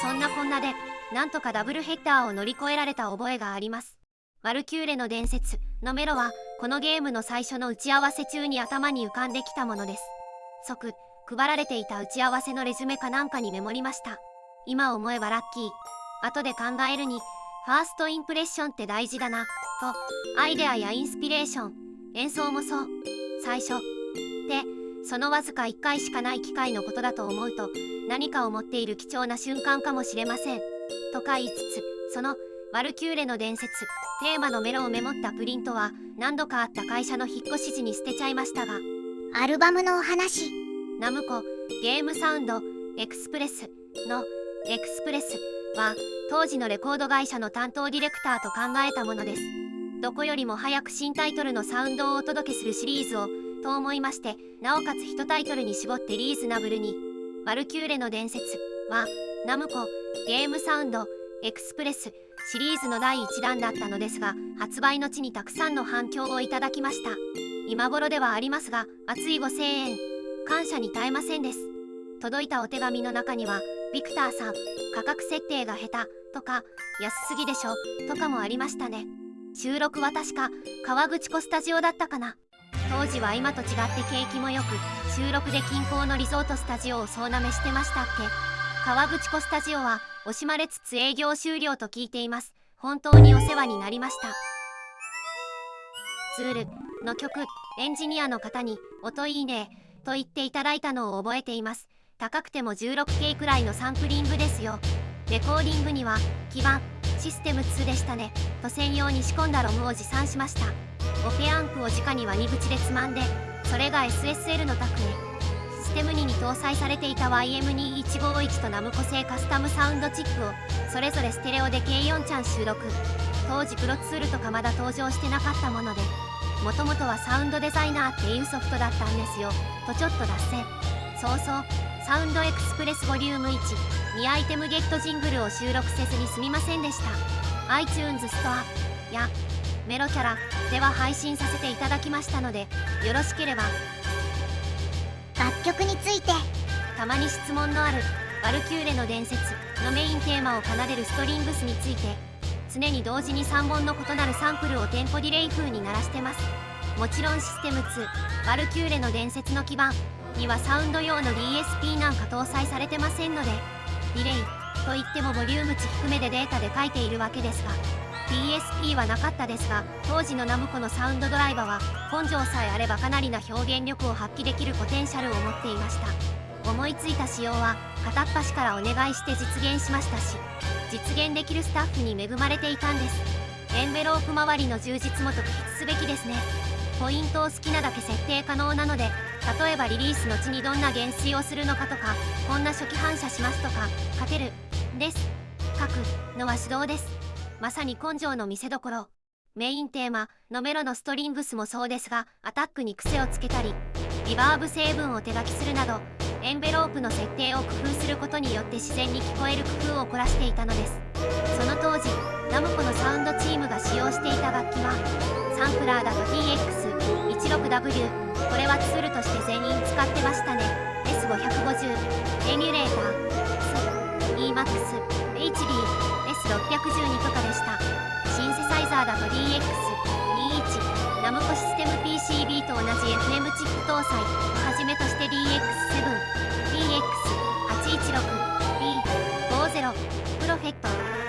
そんなこんなでなんとかダブルヘッダーを乗り越えられた覚えがあります。バルキューレの伝説のメロはこのゲームの最初の打ち合わせ中に頭に浮かんできたものです。即配られていた打ち合わせのレジュメかなんかにメモりました。今思えばラッキー。後で考えるにファーストインプレッションって大事だなと。アイデアやインスピレーション、演奏もそう。最初でそのわずか1回しかない機会のことだと思うと、何かを持っている貴重な瞬間かもしれませんとか言いつつ、そのバルキューレの伝説テーマのメロをメモったプリントは何度かあった会社の引っ越し時に捨てちゃいましたが、アルバムのお話。ナムコゲームサウンドエクスプレスのエクスプレスは当時のレコード会社の担当ディレクターと考えたものです。どこよりも早く新タイトルのサウンドをお届けするシリーズをと思いまして、なおかつ1タイトルに絞ってリーズナブルに。バルキューレの伝説はナムコゲームサウンドエクスプレスシリーズの第1弾だったのですが、発売の地にたくさんの反響をいただきました。今頃ではありますが、熱いご声援感謝に耐えませんです。届いたお手紙の中には、ビクターさん価格設定が下手とか安すぎでしょとかもありましたね。収録は確か川口湖スタジオだったかな。当時は今と違って景気も良く、収録で近郊のリゾートスタジオを総なめしてましたっけ。川口湖スタジオは惜しまれつつ営業終了と聞いています。本当にお世話になりました。ツールの曲、エンジニアの方に音いいねと言っていただいたのを覚えています。高くても 16K くらいのサンプリングですよ。レコーディングには基盤システム2でしたねと専用に仕込んだロムを持参しました。オペアンプを直に割り口でつまんで、それが SSL のタクへ。システム2に搭載されていた YM2151 とナムコ製カスタムサウンドチップをそれぞれステレオで計4チャン収録。当時プロツールとかまだ登場してなかったもので、もともとはサウンドデザイナーっていうソフトだったんですよとちょっと脱線。そうそう、サウンドエクスプレスボリューム1 2アイテムゲットジングルを収録せずにすみませんでした。 iTunes ストアやメロキャラでは配信させていただきましたので、よろしければ。楽曲について。たまに質問のあるバルキューレの伝説のメインテーマを奏でるストリングスについて、常に同時に3本の異なるサンプルをテンポディレイ風に鳴らしてます。もちろんシステム2バルキューレの伝説の基盤にはサウンド用の DSP なんか搭載されてませんので、ディレイといってもボリューム値低めでデータで書いているわけですが、 DSP はなかったですが、当時のナムコのサウンドドライバーは根性さえあればかなりな表現力を発揮できるポテンシャルを持っていました。思いついた仕様は片っ端からお願いして実現しましたし、実現できるスタッフに恵まれていたんです。エンベロープ周りの充実も特筆すべきですね。ポイントを好きなだけ設定可能なので、例えばリリースの地にどんな減衰をするのかとか、こんな初期反射しますとか書けるです。書くのは手動です。まさに根性の見せ所。メインテーマのメロのストリングスもそうですが、アタックに癖をつけたりリバーブ成分を手書きするなど、エンベロープの設定を工夫することによって自然に聞こえる工夫を凝らしていたのです。その当時ナムコのサウンドチームが使用していた楽器は、サンプラーだと TX16W、 これはツールとして全員使ってましたね。 S550、 エミュレーター EMAX、 HD、 S612 とかでした。シンセサイザーだと DX21、 ナムコシステム PCB と同じ FM チップ搭載をはじめとして DX7、 DX816、 B50、 プロフェット、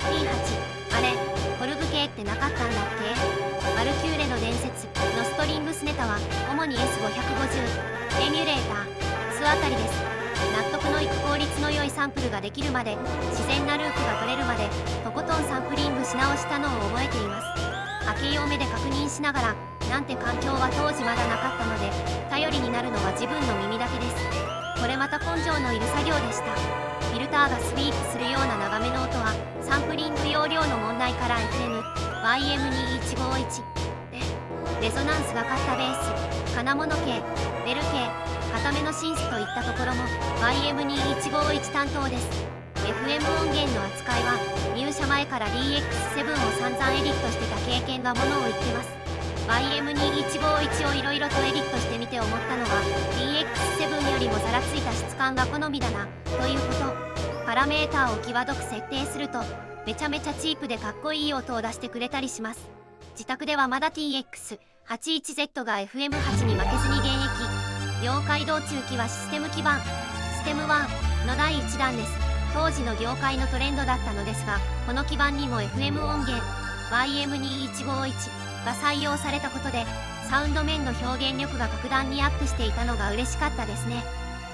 P8、 あれコルグ系ってなかったんだっ主に S550 エミュレータースあたりです。納得のいく効率の良いサンプルができるまで、自然なループが取れるまでとことんサンプリングし直したのを覚えています。明けを目で確認しながら、なんて環境は当時まだなかったので、頼りになるのは自分の耳だけです。これまた根性のいる作業でした。フィルターがスイープするような長めの音はサンプリング容量の問題から FM、YM2151 で、レゾナンスがかったベース、金物系、ベル系、固めのシンスといったところも YM2151 担当です。 FM 音源の扱いは入社前から DX7 を散々エディットしてた経験がものを言ってます。 YM2151 をいろいろとエディットしてみて思ったのは DX7 よりもざらついた質感が好みだなということ。パラメーターを際どく設定するとめちゃめちゃチープでかっこいい音を出してくれたりします。自宅ではまだ TX81Z が FM8 に負けずに現役。業界道中期はシステム基盤ステム1の第1弾です。当時の業界のトレンドだったのですが、この基盤にも FM 音源 YM2151 が採用されたことで、サウンド面の表現力が格段にアップしていたのが嬉しかったですね。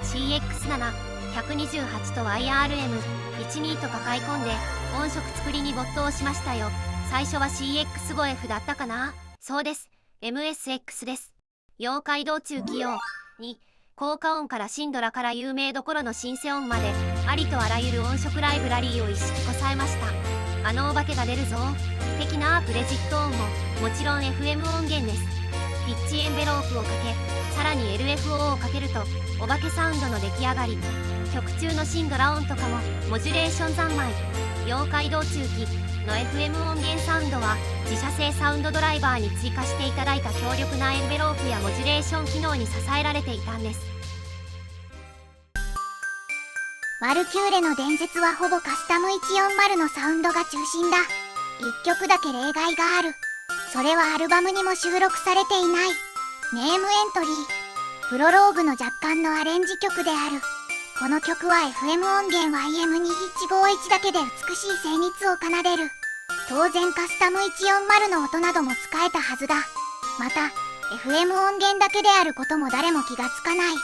CX7、128 と YRM12 とか買い込んで音色作りに没頭しましたよ。最初は CX5F だったかな。そうです、 MSX です。妖怪道中期用に効果音からシンドラから有名どころのシンセ音までありとあらゆる音色ライブラリーを一式こさえました。あのお化けが出るぞ的なプレジット音ももちろん FM 音源です。ピッチエンベロープをかけ、さらに LFO をかけるとお化けサウンドの出来上がり。曲中のシンドラ音とかもモジュレーション三昧。妖怪道中期の FM 音源サウンドは自社製サウンドドライバーに追加していただいた強力なエンベロープやモジュレーション機能に支えられていたんです。ワルキューレの伝説はほぼカスタム140のサウンドが中心だ。一曲だけ例外がある。それはアルバムにも収録されていないネームエントリープロローグの若干のアレンジ曲である。この曲は FM 音源 YM2151 だけで美しい旋律を奏でる。当然カスタム140の音なども使えたはずだ。また FM 音源だけであることも誰も気がつかない。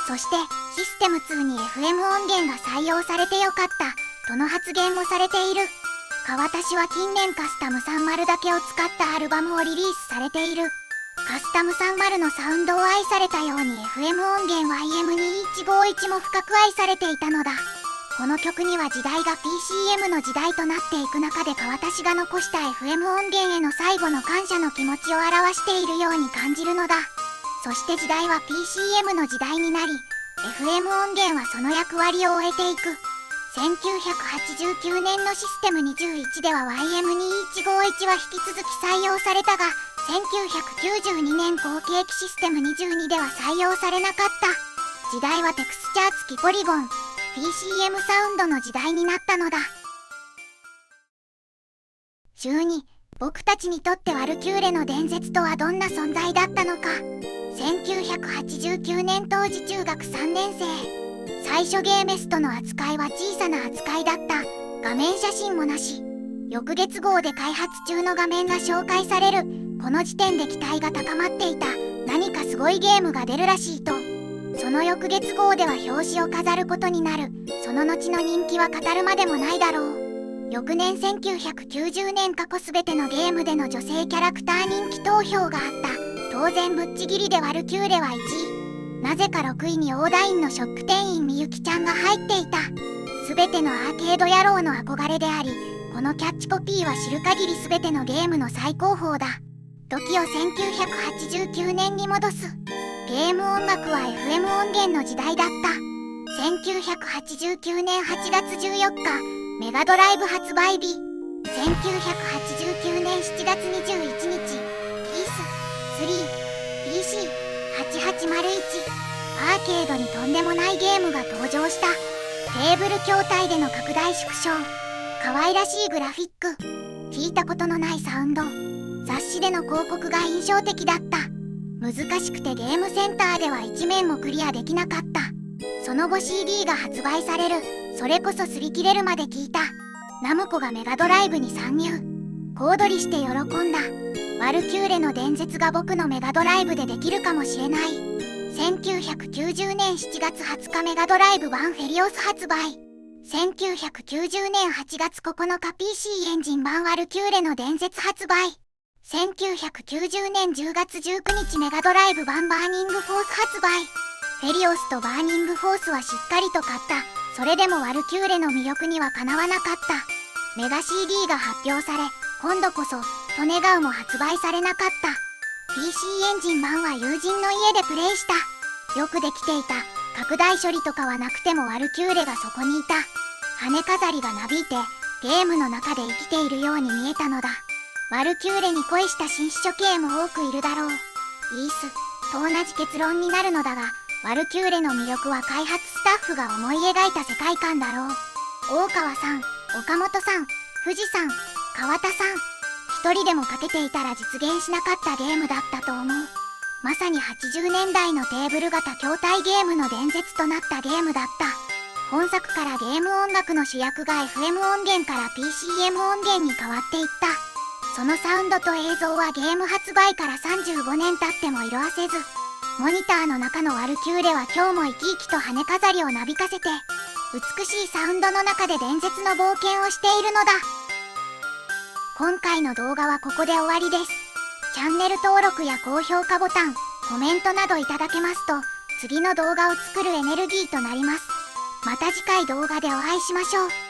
そしてシステム2に FM 音源が採用されてよかったとの発言もされている。川田氏は近年カスタム30だけを使ったアルバムをリリースされている。カスタム30のサウンドを愛されたように FM 音源 YM2151 も深く愛されていたのだ。この曲には時代が PCM の時代となっていく中で川田氏が残した FM 音源への最後の感謝の気持ちを表しているように感じるのだ。そして時代は PCM の時代になり、FM 音源はその役割を終えていく。1989年のシステム21では YM2151 は引き続き採用されたが、1992年後継機システム22では採用されなかった。時代はテクスチャー付きポリゴン PCM サウンドの時代になったのだ。12、僕たちにとってワルキューレの伝説とはどんな存在だったのか。1989年当時中学3年生。最初ゲーメストの扱いは小さな扱いだった。画面写真もなし。翌月号で開発中の画面が紹介される。この時点で期待が高まっていた。何かすごいゲームが出るらしいと。その翌月号では表紙を飾ることになる。その後の人気は語るまでもないだろう。翌年1990年過去すべてのゲームでの女性キャラクター人気投票があった。当然ぶっちぎりでワルキューレは1位。なぜか6位にオーダインのショップ店員みゆきちゃんが入っていた。すべてのアーケード野郎の憧れであり、このキャッチコピーは知る限りすべてのゲームの最高峰だ。時を1989年に戻す。ゲーム音楽は FM 音源の時代だった。1989年8月14日、メガドライブ発売日。1989年7月21日、IS-3、PC8801、アーケードにとんでもないゲームが登場した。テーブル筐体での拡大縮小、可愛らしいグラフィック、聞いたことのないサウンド、雑誌での広告が印象的だった。難しくてゲームセンターでは1面もクリアできなかった。その後 CD が発売される。それこそ擦り切れるまで聞いた。ナムコがメガドライブに参入。小躍りして喜んだ。ワルキューレの伝説が僕のメガドライブでできるかもしれない。1990年7月20日メガドライブ版フェリオス発売。1990年8月9日 PC エンジン版ワルキューレの伝説発売。1990年10月19日メガドライブ版バーニングフォース発売。フェリオスとバーニングフォースはしっかりと買った。それでもワルキューレの魅力にはかなわなかった。メガ CD が発表され、今度こそと願うも発売されなかった。PC エンジン版は友人の家でプレイした。よくできていた。拡大処理とかはなくてもワルキューレがそこにいた。羽飾りがなびいてゲームの中で生きているように見えたのだ。ワルキューレに恋した新種処刑も多くいるだろう。イースと同じ結論になるのだが、ワルキューレの魅力は開発スタッフが思い描いた世界観だろう。大川さん、岡本さん、富士さん、川田さん、一人でもかけていたら実現しなかったゲームだったと思う。まさに80年代のテーブル型筐体ゲームの伝説となったゲームだった。本作からゲーム音楽の主役が FM 音源から PCM 音源に変わっていった。そのサウンドと映像はゲーム発売から35年経っても色あせず、モニターの中のワルキューレは今日も生き生きと羽飾りをなびかせて、美しいサウンドの中で伝説の冒険をしているのだ。今回の動画はここで終わりです。チャンネル登録や高評価ボタン、コメントなどいただけますと、次の動画を作るエネルギーとなります。また次回動画でお会いしましょう。